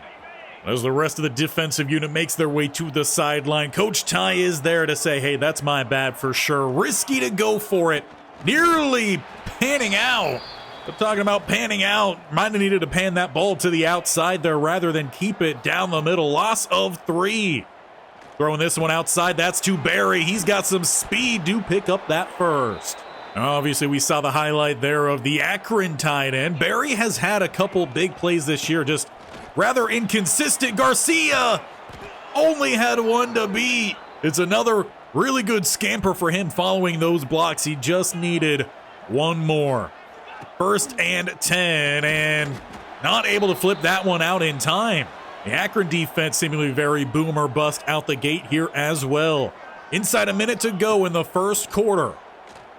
As the rest of the defensive unit makes their way to the sideline, Coach Ty is there to say, hey, that's my bad for sure. Risky to go for it. Nearly panning out. I'm talking about panning out. Might have needed to pan that ball to the outside there rather than keep it down the middle. Loss of 3. Throwing this one outside, that's to Barry. He's got some speed. Do pick up that first. Obviously, we saw the highlight there of the Akron tight end. Barry has had a couple big plays this year, just rather inconsistent. Garcia only had one to beat. It's another really good scamper for him following those blocks. He just needed one more. 1st and 10, and not able to flip that one out in time. The Akron defense seemingly very boom or bust out the gate here as well. Inside a minute to go in the first quarter.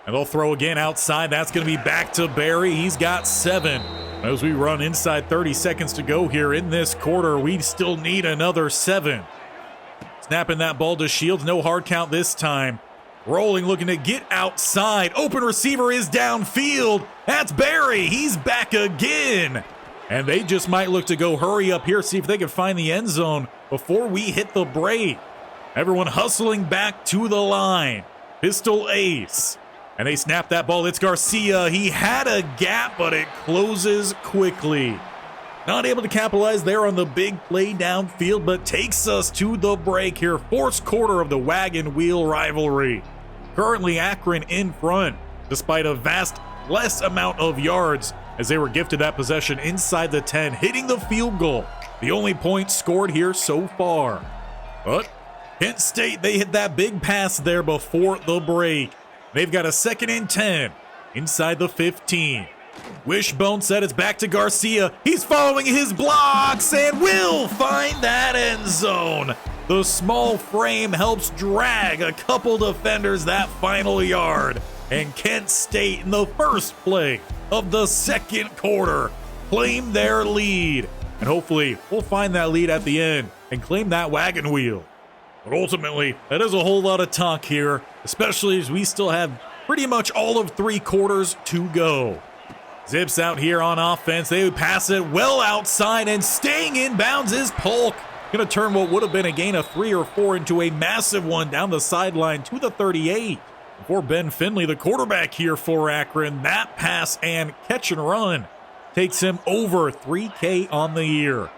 And they'll throw again outside. That's going to be back to Barry. He's got 7. As we run inside 30 seconds to go here in this quarter, we still need another 7. Snapping that ball to Shields. No hard count this time. Rolling, looking to get outside. Open receiver is downfield. That's Barry. He's back again. And they just might look to go hurry up here, see if they can find the end zone before we hit the break. Everyone hustling back to the line. Pistol ace. And they snap that ball. It's Garcia. He had a gap, but it closes quickly. Not able to capitalize there on the big play downfield, but takes us to the break here. 4th quarter of the Wagon Wheel rivalry. Currently Akron in front, despite a vast less amount of yards, as they were gifted that possession inside the 10, hitting the field goal. The only point scored here so far. But Kent State, they hit that big pass there before the break. They've got a 2nd and 10 inside the 15. Wishbone said it's back to Garcia. He's following his blocks and will find that end zone. The small frame helps drag a couple defenders that final yard. And Kent State, in the first play of the second quarter, claim their lead. And hopefully we'll find that lead at the end and claim that wagon wheel. But ultimately, that is a whole lot of talk here, especially as we still have pretty much all of 3 quarters to go. Zips out here on offense. They would pass it well outside, and staying in bounds is Polk. Going to turn what would have been a gain of 3 or 4 into a massive one down the sideline to the 38. For Ben Finley, the quarterback here for Akron, that pass and catch and run takes him over 3K on the year.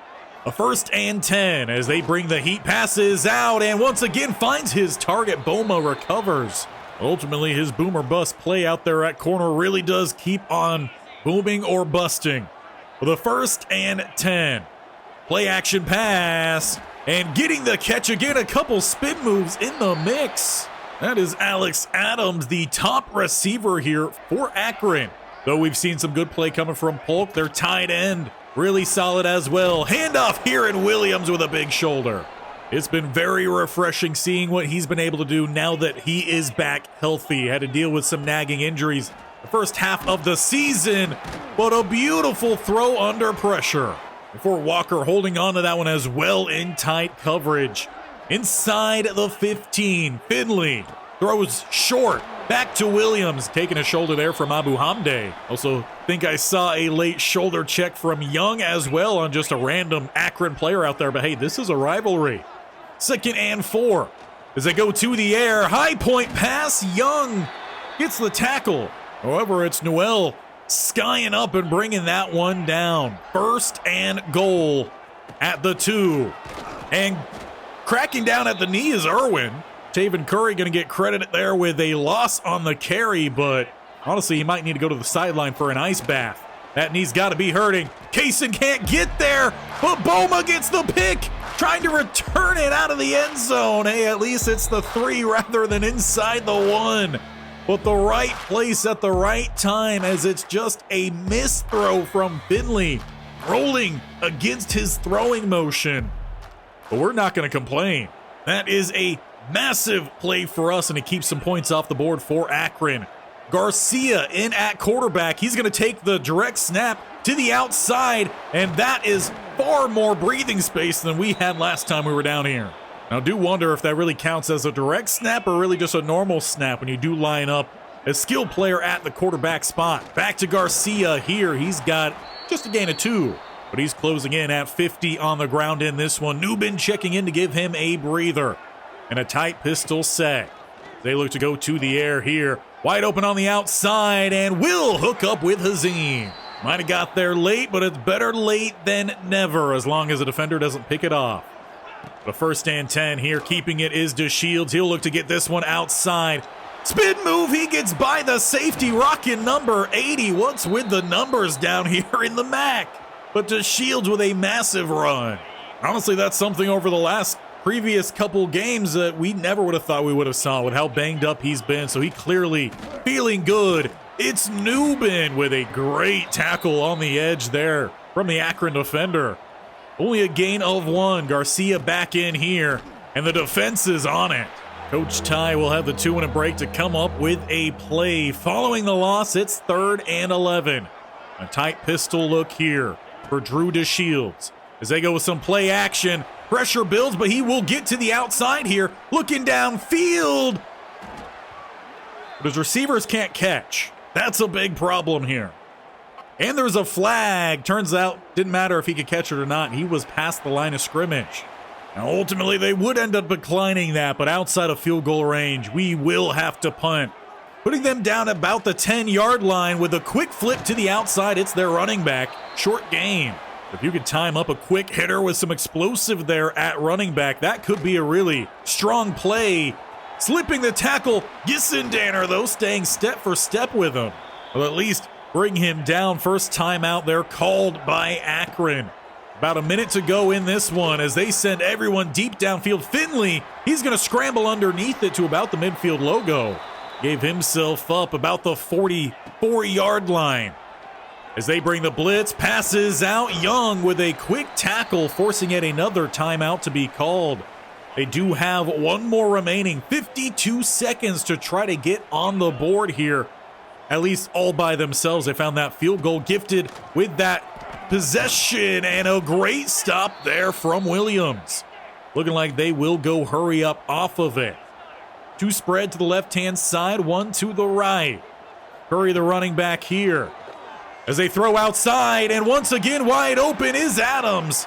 A 1st and 10 as they bring the heat, passes out and once again finds his target. Boma recovers. Ultimately, his boom or bust play out there at corner really does keep on booming or busting. With a 1st and 10. Play action pass and getting the catch again. A couple spin moves in the mix. That is Alex Adams, the top receiver here for Akron. Though we've seen some good play coming from Polk, their tight end really solid as well. Handoff here in Williams with a big shoulder. It's been very refreshing seeing what he's been able to do now that he is back healthy. Had to deal with some nagging injuries the first half of the season, but a beautiful throw under pressure. Before Walker holding on to that one as well in tight coverage. Inside the 15, Finley throws short. Back to Williams, taking a shoulder there from Abu Hamde. Also think I saw a late shoulder check from Young as well on just a random Akron player out there. But hey, this is a rivalry. 2nd and 4 as they go to the air. High point pass. Young gets the tackle. However, it's Noel skying up and bringing that one down. 1st and goal at the 2. And cracking down at the knee is Irwin. Taven Curry going to get credit there with a loss on the carry, but honestly, he might need to go to the sideline for an ice bath. That knee's got to be hurting. Kaysen can't get there, but Boma gets the pick, trying to return it out of the end zone. Hey, at least it's the 3 rather than inside the 1. But the right place at the right time, as it's just a missed throw from Finley, rolling against his throwing motion. But we're not going to complain. That is a massive play for us, and it keeps some points off the board for Akron. Garcia in at quarterback. He's going to take the direct snap to the outside, and that is far more breathing space than we had last time we were down here. Now, I do wonder if that really counts as a direct snap or really just a normal snap when you do line up a skill player at the quarterback spot. Back to Garcia here. He's got just a gain of 2, but he's closing in at 50 on the ground in this one. Newbin checking in to give him a breather. And a tight pistol set. They look to go to the air here. Wide open on the outside and will hook up with Hazim. Might have got there late, but it's better late than never as long as the defender doesn't pick it off. The 1st and 10 here, keeping it is DeShields. He'll look to get this one outside. Spin move, he gets by the safety, rocking number 80. What's with the numbers down here in the MAC? But DeShields with a massive run. Honestly, that's something over the previous couple games that we never would have thought we would have saw with how banged up he's been. So he clearly feeling good. It's Newbin with a great tackle on the edge there from the Akron defender. Only a gain of 1. Garcia back in here, and the defense is on it. Coach Ty will have the 2-minute break to come up with a play. Following the loss, it's 3rd and 11. A tight pistol look here for Drew DeShields as they go with some play action. Pressure builds, but he will get to the outside here, looking downfield. But his receivers can't catch. That's a big problem here. And there's a flag. Turns out, didn't matter if he could catch it or not. He was past the line of scrimmage. Now, ultimately, they would end up declining that, but outside of field goal range, we will have to punt. Putting them down about the 10-yard line with a quick flip to the outside. It's their running back. Short gain. If you could time up a quick hitter with some explosive there at running back, that could be a really strong play. Slipping the tackle, Gissendaner, though, staying step for step with him. Well, at least bring him down. First time out there called by Akron. About a minute to go in this one as they send everyone deep downfield. Finley, he's going to scramble underneath it to about the midfield logo. Gave himself up about the 44-yard line. As they bring the blitz, passes out. Young with a quick tackle, forcing yet another timeout to be called. They do have one more remaining. 52 seconds to try to get on the board here. At least all by themselves. They found that field goal gifted with that possession, and a great stop there from Williams. Looking like they will go hurry up off of it. 2 spread to the left-hand side, 1 to the right. Curry the running back here. As they throw outside, and once again wide open is Adams.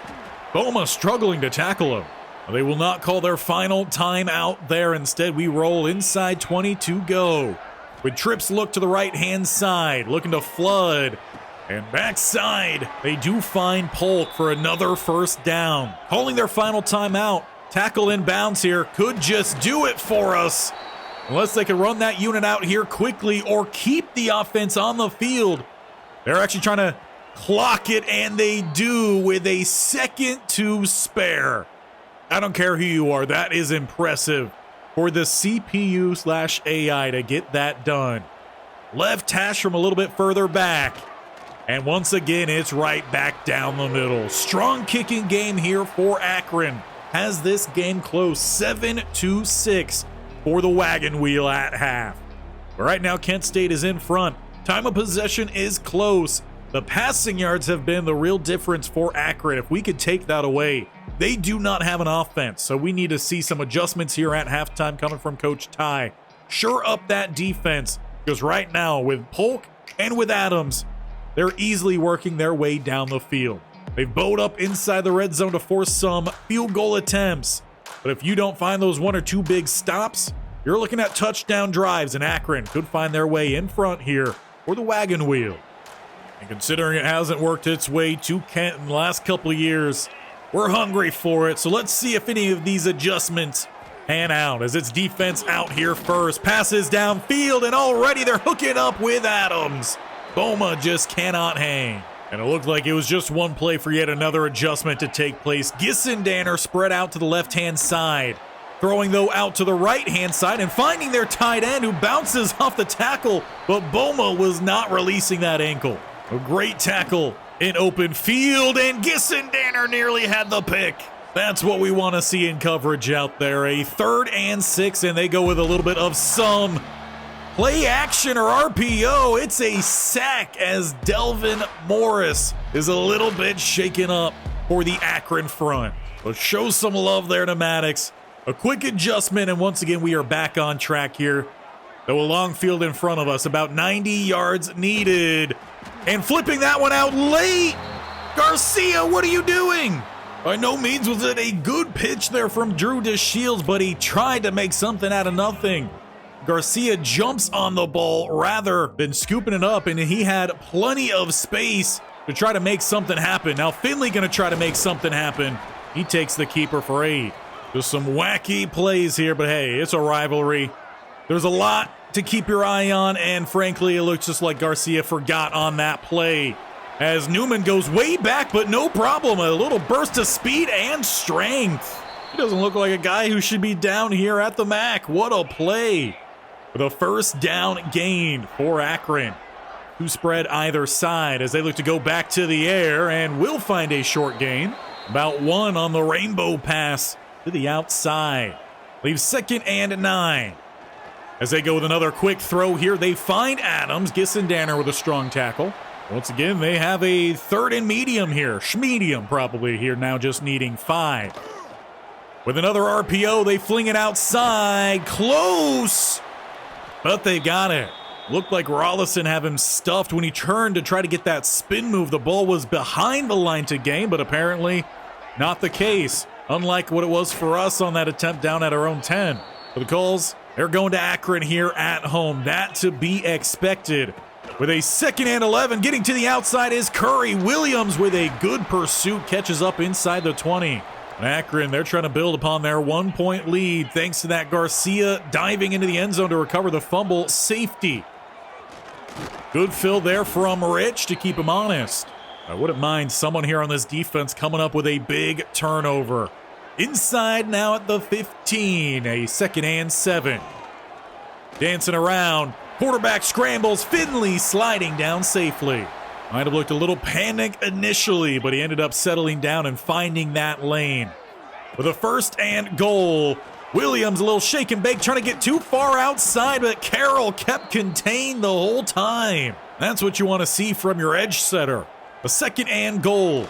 Boma struggling to tackle him. They will not call their final timeout there. Instead, we roll inside 20 to go. With trips look to the right-hand side, looking to flood. And backside, they do find Polk for another first down. Calling their final timeout. Tackle inbounds here. Could just do it for us. Unless they can run that unit out here quickly or keep the offense on the field. They're actually trying to clock it, and they do with a second to spare. I don't care who you are. That is impressive for the CPU/AI to get that done. Left hash from a little bit further back. And once again, it's right back down the middle. Strong kicking game here for Akron. Has this game close 7-6 for the Wagon Wheel at half. But right now, Kent State is in front. Time of possession is close. The passing yards have been the real difference for Akron. If we could take that away, they do not have an offense. So we need to see some adjustments here at halftime coming from Coach Ty. Shore up that defense, because right now with Polk and with Adams, they're easily working their way down the field. They've bowed up inside the red zone to force some field goal attempts. But if you don't find those one or two big stops, you're looking at touchdown drives, and Akron could find their way in front here for the Wagon Wheel. And considering it hasn't worked its way to Kent in the last couple of years, we're hungry for it. So let's see if any of these adjustments pan out as it's defense out here first. Passes downfield, and already they're hooking up with Adams. Boma just cannot hang. And it looked like it was just one play for yet another adjustment to take place. Gissendaner spread out to the left-hand side. Throwing, though, out to the right-hand side and finding their tight end who bounces off the tackle, but Boma was not releasing that ankle. A great tackle in open field, and Gissendaner nearly had the pick. That's what we want to see in coverage out there. A 3rd and 6, and they go with a little bit of some play action or RPO. It's a sack as Delvin Morris is a little bit shaken up for the Akron front. But show some love there to Maddox. A quick adjustment, and once again, we are back on track here. Though a long field in front of us, about 90 yards needed. And flipping that one out late. Garcia, what are you doing? By no means was it a good pitch there from Drew DeShields, but he tried to make something out of nothing. Garcia jumps on the ball rather than scooping it up, and he had plenty of space to try to make something happen. Now Finley going to try to make something happen. He takes the keeper for 8. Just some wacky plays here, but hey, it's a rivalry. There's a lot to keep your eye on, and frankly, it looks just like Garcia forgot on that play. As Newman goes way back, but no problem. A little burst of speed and strength. He doesn't look like a guy who should be down here at the MAC. What a play. With a first down gain for Akron. 2 spread either side as they look to go back to the air and will find a short gain. About 1 on the rainbow pass to the outside. Leaves 2nd and 9. As they go with another quick throw here, they find Adams. Gissendaner with a strong tackle. Once again, they have a 3rd and medium here. Schmedium probably here now, just needing 5. With another RPO, they fling it outside. Close! But they got it. Looked like Rollison had him stuffed when he turned to try to get that spin move. The ball was behind the line to gain, but apparently not the case. Unlike what it was for us on that attempt down at our own 10. For the Gulls, they're going to Akron here at home. That to be expected. With a 2nd and 11, getting to the outside is Curry. Williams with a good pursuit catches up inside the 20. Akron, they're trying to build upon their 1-point lead thanks to that Garcia diving into the end zone to recover the fumble. Safety. Good fill there from Rich to keep him honest. I wouldn't mind someone here on this defense coming up with a big turnover. Inside now at the 15, a 2nd and 7. Dancing around, quarterback scrambles, Finley sliding down safely. Might have looked a little panicked initially, but he ended up settling down and finding that lane. With a 1st and goal, Williams a little shake and bake, trying to get too far outside, but Carroll kept contained the whole time. That's what you want to see from your edge setter. A 2nd and goal.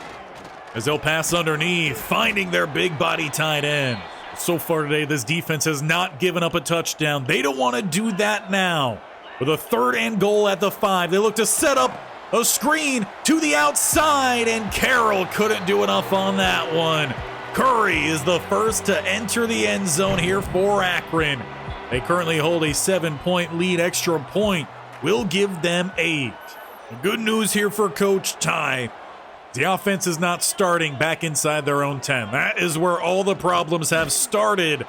As they'll pass underneath, finding their big body tight end. So far today, this defense has not given up a touchdown. They don't want to do that now. With a 3rd and goal at the 5, they look to set up a screen to the outside, and Carroll couldn't do enough on that one. Curry is the first to enter the end zone here for Akron. They currently hold a 7-point lead. Extra point will give them 8. Good news here for Coach Ty. The offense is not starting back inside their own 10. That is where all the problems have started.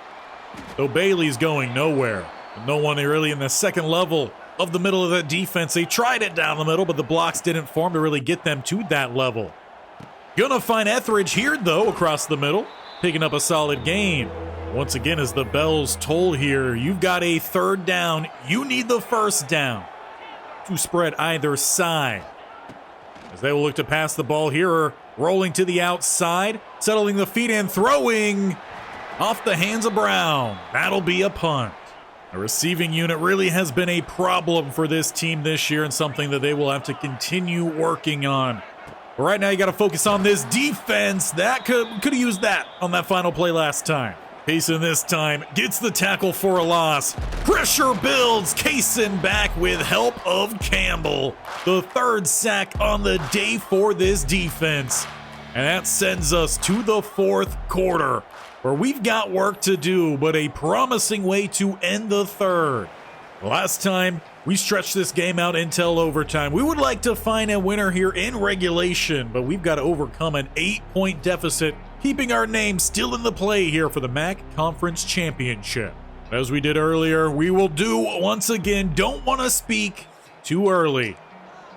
Though Bailey's going nowhere. No one really in the second level of the middle of the defense. They tried it down the middle, but the blocks didn't form to really get them to that level. Gonna find Etheridge here, though, across the middle, picking up a solid gain. Once again, as the bells toll here, you've got a 3rd down. You need the 1st down to spread either side. As they will look to pass the ball here, rolling to the outside, settling the feet and throwing off the hands of Brown. That'll be a punt. The receiving unit really has been a problem for this team this year and something that they will have to continue working on. But right now, you got to focus on this defense. That could have used that on that final play last time. Kaysen this time gets the tackle for a loss. Pressure builds. Kaysen back with help of Campbell. The 3rd sack on the day for this defense. And that sends us to the 4th quarter, where we've got work to do, but a promising way to end the 3rd. Last time, we stretched this game out until overtime. We would like to find a winner here in regulation, but we've got to overcome an 8-point deficit, keeping our name still in the play here for the MAC Conference Championship. As we did earlier, we will do once again, don't want to speak too early.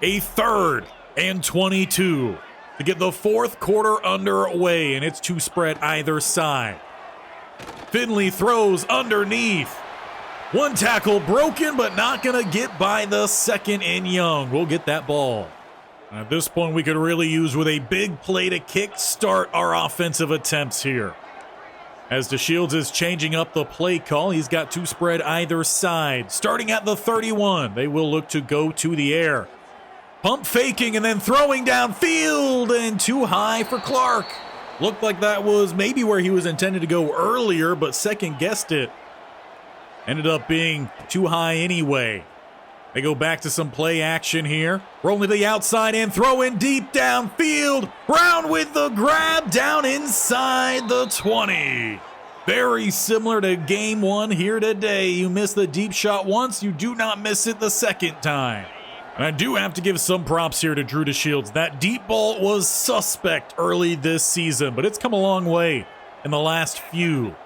A 3rd and 22 to get the 4th quarter underway, and it's to spread either side. Finley throws underneath. One tackle broken, but not going to get by the 2nd and Young. We'll get that ball. At this point, we could really use with a big play to kick-start our offensive attempts here. As DeShields is changing up the play call, he's got to spread either side. Starting at the 31, they will look to go to the air. Pump faking and then throwing downfield, and too high for Clark. Looked like that was maybe where he was intended to go earlier, but second-guessed it. Ended up being too high anyway. They go back to some play action here. Rolling to the outside and throwing deep downfield. Brown with the grab down inside the 20. Very similar to game 1 here today. You miss the deep shot once, you do not miss it the 2nd time. And I do have to give some props here to Drew DeShields. That deep ball was suspect early this season, but it's come a long way in the last few.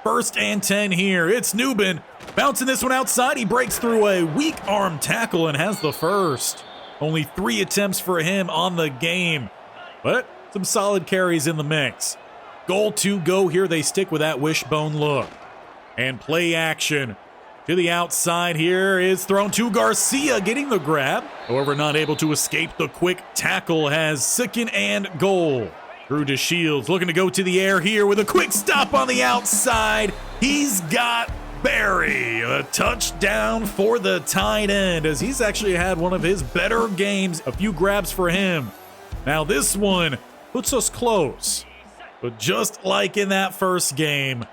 1st and 10 here. It's Newman bouncing this one outside. He breaks through a weak arm tackle and has the 1st. Only 3 attempts for him on the game, but some solid carries in the mix. Goal to go here. They stick with that wishbone look. And play action to the outside here is thrown to Garcia, getting the grab. However, not able to escape the quick tackle, has 2nd and goal. Drew DeShields looking to go to the air here with a quick stop on the outside. He's got Barry. A touchdown for the tight end, as he's actually had one of his better games. A few grabs for him. Now this one puts us close. But just like in that first game,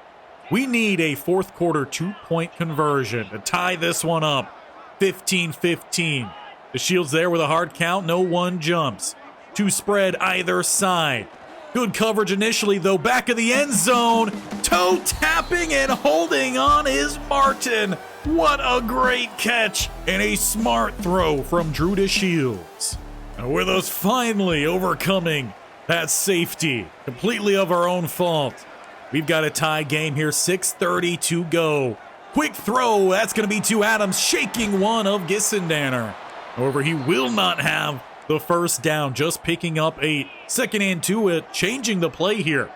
we need a 4th quarter 2-point conversion to tie this one up. 15-15. DeShields there with a hard count. No one jumps. To spread either side. Good coverage initially, though. Back of the end zone. Toe tapping and holding on is Martin. What a great catch and a smart throw from Drew DeShields. And with us finally overcoming that safety, completely of our own fault. We've got a tie game here, 6:30 to go. Quick throw, that's going to be to Adams, shaking one of Gissendaner. However, he will not have the 1st down, just picking up 8. 2nd and 2, changing the play here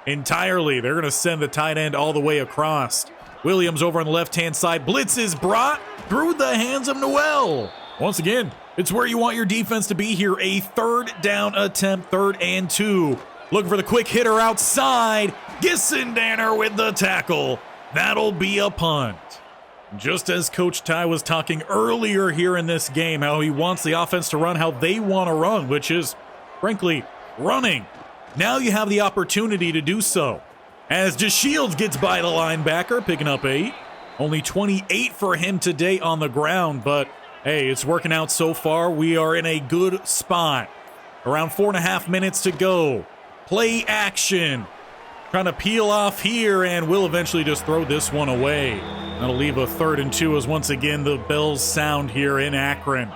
entirely. They're going to send the tight end all the way across. Williams over on the left-hand side. Blitz is brought through the hands of Noel. Once again, it's where you want your defense to be here. A 3rd down attempt, 3rd and 2. Looking for the quick hitter outside. Gissendaner with the tackle. That'll be a punt. Just as Coach Ty was talking earlier here in this game, how he wants the offense to run how they want to run, which is, frankly, running. Now you have the opportunity to do so. As DeShields gets by the linebacker, picking up 8. Only 28 for him today on the ground, but hey, it's working out so far. We are in a good spot. Around 4.5 minutes to go. Play action. trying to peel off here, and will eventually just throw this one away. That'll leave a 3rd and 2 as once again the bells sound here in Akron.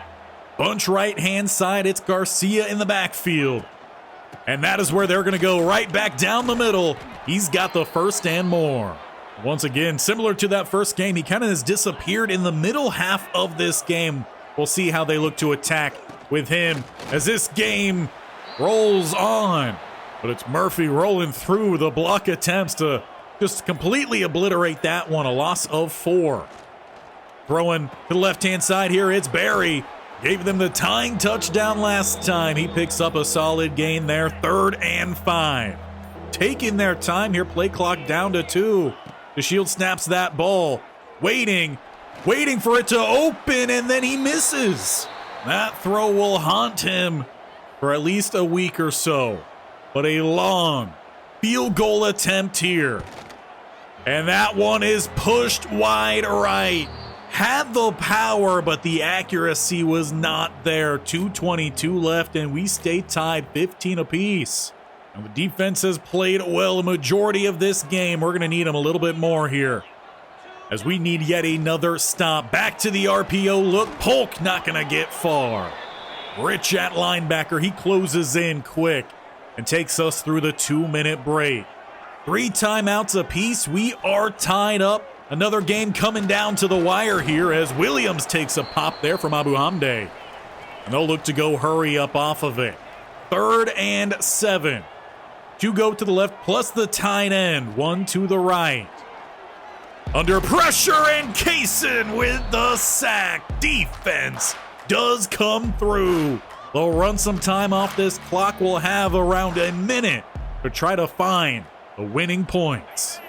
Bunch right-hand side, it's Garcia in the backfield. And that is where they're going to go, right back down the middle. He's got the 1st and more. Once again, similar to that first game, he kind of has disappeared in the middle half of this game. We'll see how they look to attack with him as this game rolls on. But it's Murphy rolling through the block attempts to just completely obliterate that one. A loss of 4. Throwing to the left-hand side here, it's Barry. Gave them the tying touchdown last time. He picks up a solid gain there. 3rd and 5. Taking their time here. Play clock down to 2. DeShields snaps that ball. Waiting for it to open, and then he misses. That throw will haunt him for at least a week or so. But a long field goal attempt here. And that one is pushed wide right. Had the power, but the accuracy was not there. 2:22 left, and we stay tied 15 apiece. And the defense has played well a majority of this game. We're going to need them a little bit more here, as we need yet another stop. Back to the RPO look. Polk not going to get far. Rich at linebacker. He closes in quick and takes us through the 2-minute break. 3 timeouts apiece. We are tied up. Another game coming down to the wire here as Williams takes a pop there from Abu Hamde. And they'll look to go hurry up off of it. 3rd and 7. 2 go to the left plus the tight end. 1 to the right. Under pressure, and Kaysen with the sack. Defense does come through. They'll run some time off this clock. We'll have around a minute to try to find the winning points.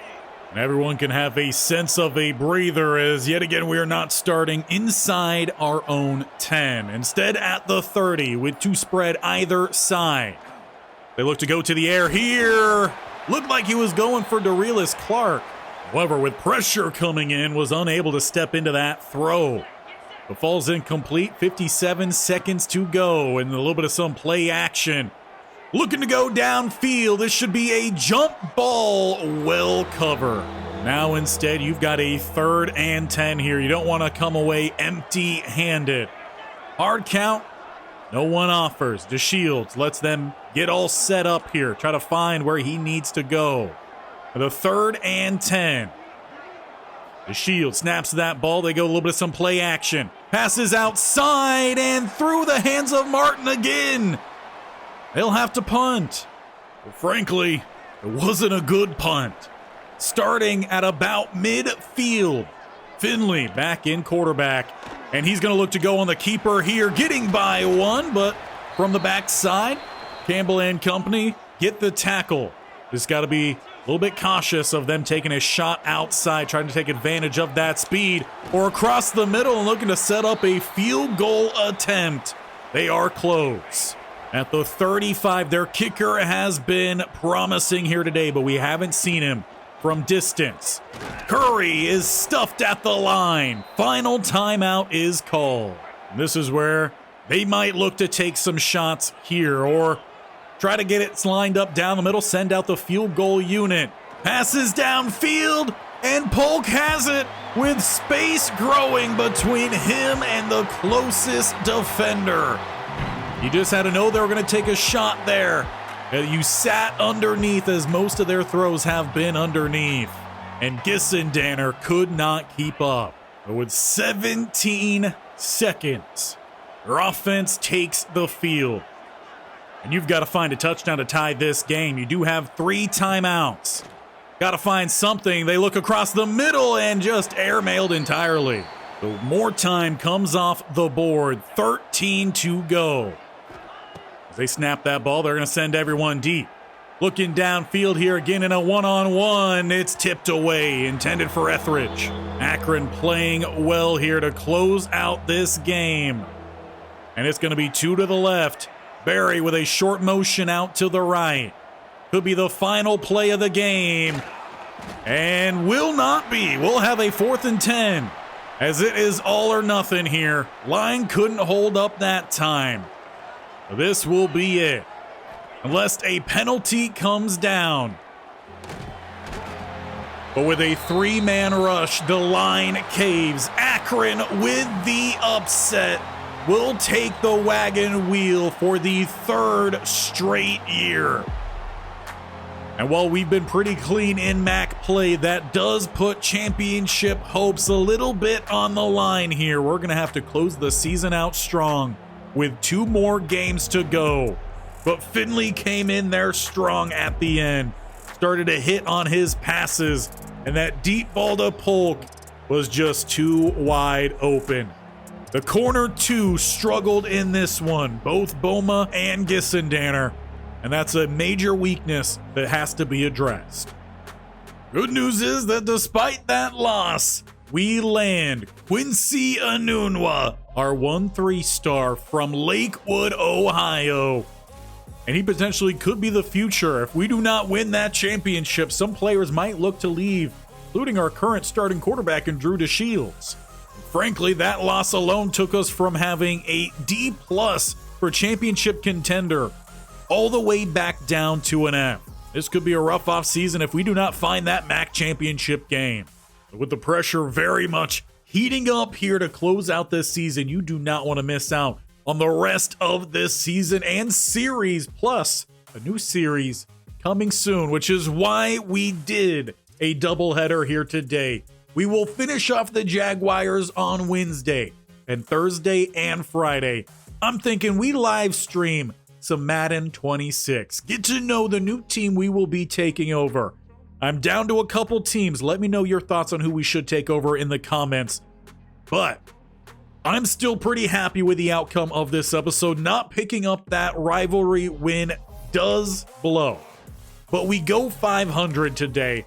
And everyone can have a sense of a breather as yet again we are not starting inside our own 10. Instead at the 30 with 2 spread either side. They look to go to the air here. Looked like he was going for Darius Clark. However, with pressure coming in, was unable to step into that throw. It falls incomplete. 57 seconds to go, and a little bit of some play action. Looking to go downfield. This should be a jump ball. Well covered. Now instead, you've got a 3rd and 10 here. You don't want to come away empty-handed. Hard count. No one offers. DeShields lets them get all set up here. Try to find where he needs to go. For the 3rd and 10. DeShields snaps that ball. They go a little bit of some play action. Passes outside and through the hands of Martin again. They'll have to punt. But frankly, it wasn't a good punt. Starting at about midfield. Finley back in quarterback. And he's going to look to go on the keeper here. Getting by 1, but from the backside, Campbell and company get the tackle. Just got to be a little bit cautious of them taking a shot outside, trying to take advantage of that speed, or across the middle and looking to set up a field goal attempt. They are close. At the 35, their kicker has been promising here today, but we haven't seen him from distance. Curry is stuffed at the line. Final timeout is called. And this is where they might look to take some shots here or try to get it lined up down the middle, send out the field goal unit. Passes downfield, and Polk has it with space growing between him and the closest defender. You just had to know they were going to take a shot there. You sat underneath, as most of their throws have been underneath. And Gissendanner could not keep up. But with 17 seconds, their offense takes the field. And you've got to find a touchdown to tie this game. You do have 3 timeouts. Got to find something. They look across the middle and just airmailed entirely. So more time comes off the board. 13 to go. As they snap that ball, they're going to send everyone deep. Looking downfield here again in a one-on-one. It's tipped away, intended for Etheridge. Akron playing well here to close out this game. And it's going to be 2 to the left. Barry with a short motion out to the right. Could be the final play of the game. And will not be. We'll have a 4th and 10. As it is all or nothing here. Line couldn't hold up that time. This will be it. Unless a penalty comes down. But with a 3-man rush, the line caves. Akron with the upset will take the Wagon Wheel for the 3rd straight year. And while we've been pretty clean in MAC play, that does put championship hopes a little bit on the line here. We're going to have to close the season out strong with 2 more games to go. But Finley came in there strong at the end. Started to hit on his passes, and that deep ball to Polk was just too wide open. The corner 2 struggled in this one, both Boma and Gissendaner. And that's a major weakness that has to be addressed. Good news is that despite that loss, we land Quincy Anunwa, our 1-3 star from Lakewood, Ohio. And he potentially could be the future. If we do not win that championship, some players might look to leave, including our current starting quarterback in Drew DeShields. Frankly, that loss alone took us from having a D+ for championship contender all the way back down to an F. This could be a rough offseason if we do not find that MAC championship game. With the pressure very much heating up here to close out this season, you do not want to miss out on the rest of this season and series, plus a new series coming soon, which is why we did a doubleheader here today. We will finish off the Jaguars on Wednesday and Thursday and Friday. I'm thinking we live stream some Madden 26. Get to know the new team we will be taking over. I'm down to a couple teams. Let me know your thoughts on who we should take over in the comments. But I'm still pretty happy with the outcome of this episode. Not picking up that rivalry win does blow. But we go 500 today.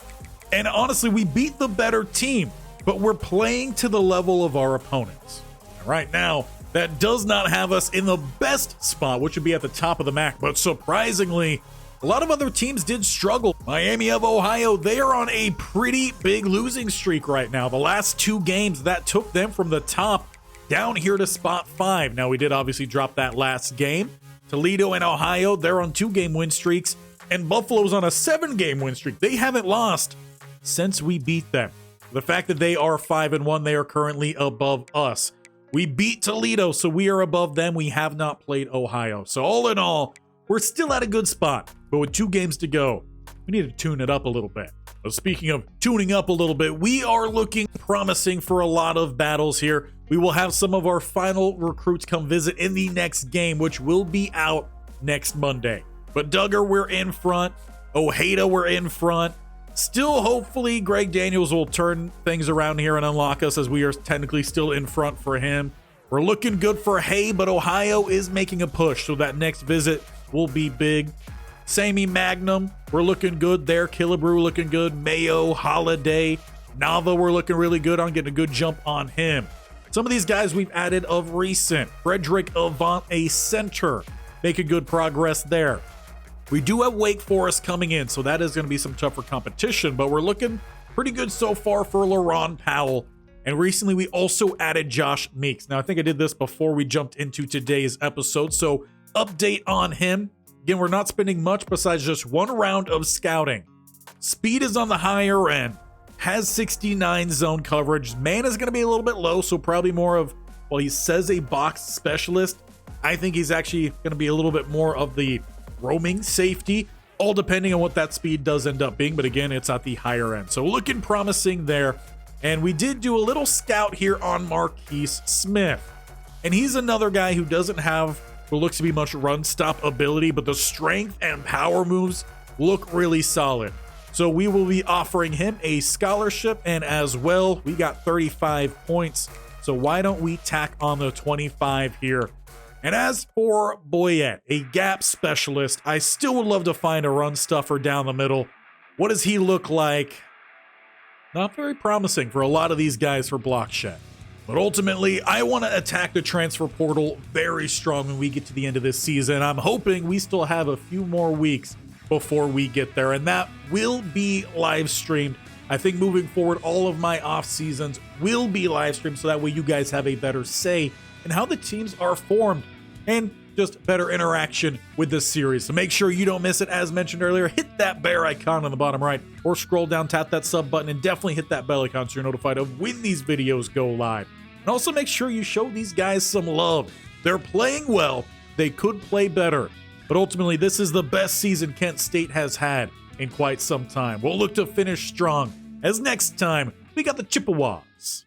And honestly, we beat the better team, but we're playing to the level of our opponents. And right now, that does not have us in the best spot, which would be at the top of the MAC. But surprisingly, a lot of other teams did struggle. Miami of Ohio, they are on a pretty big losing streak right now. The last 2 games, that took them from the top down here to spot 5. Now, we did obviously drop that last game. Toledo and Ohio, they're on 2-game win streaks. And Buffalo's on a 7-game win streak. They haven't lost since we beat them. The fact that they are 5-1, they are currently above us. We beat Toledo, so we are above them. We have not played Ohio. So all in all, we're still at a good spot. But with 2 games to go, we need to tune it up a little bit. But speaking of tuning up a little bit, we are looking promising for a lot of battles here. We will have some of our final recruits come visit in the next game, which will be out next Monday. But Duggar, we're in front. Ojeda, we're in front. Still, hopefully, Greg Daniels will turn things around here and unlock us, as we are technically still in front for him. We're looking good for Hay, but Ohio is making a push, so that next visit will be big. Sammy Magnum, we're looking good there. Killebrew looking good. Mayo, Holiday, Nava, we're looking really good on getting a good jump on him. Some of these guys we've added of recent. Frederick Avant, a center, making good progress there. We do have Wake Forest coming in, so that is going to be some tougher competition, but we're looking pretty good so far for LaRon Powell. And recently we also added Josh Meeks. Now, I think I did this before we jumped into today's episode, so update on him. Again, we're not spending much besides just 1 round of scouting. Speed is on the higher end, has 69 zone coverage. Man is going to be a little bit low, so probably more of, well, he says a box specialist. I think he's actually going to be a little bit more of the roaming safety, all depending on what that speed does end up being. But again, it's at the higher end. So looking promising there. And we did do a little scout here on Marquise Smith. And he's another guy who doesn't have what looks to be much run stop ability, but the strength and power moves look really solid. So we will be offering him a scholarship, and as well, we got 35 points. So why don't we tack on the 25 here? And as for Boyette, a gap specialist, I still would love to find a run stuffer down the middle. What does he look like? Not very promising for a lot of these guys for block shed. But ultimately, I want to attack the transfer portal very strong when we get to the end of this season. I'm hoping we still have a few more weeks before we get there, and that will be live streamed. I think moving forward, all of my off seasons will be live streamed, so that way you guys have a better say in how the teams are formed. And just better interaction with this series. So make sure you don't miss it. As mentioned earlier, hit that bear icon on the bottom right or scroll down, tap that sub button, and definitely hit that bell icon so you're notified of when these videos go live. And also make sure you show these guys some love. They're playing well. They could play better. But ultimately, this is the best season Kent State has had in quite some time. We'll look to finish strong, as next time we got the Chippewas.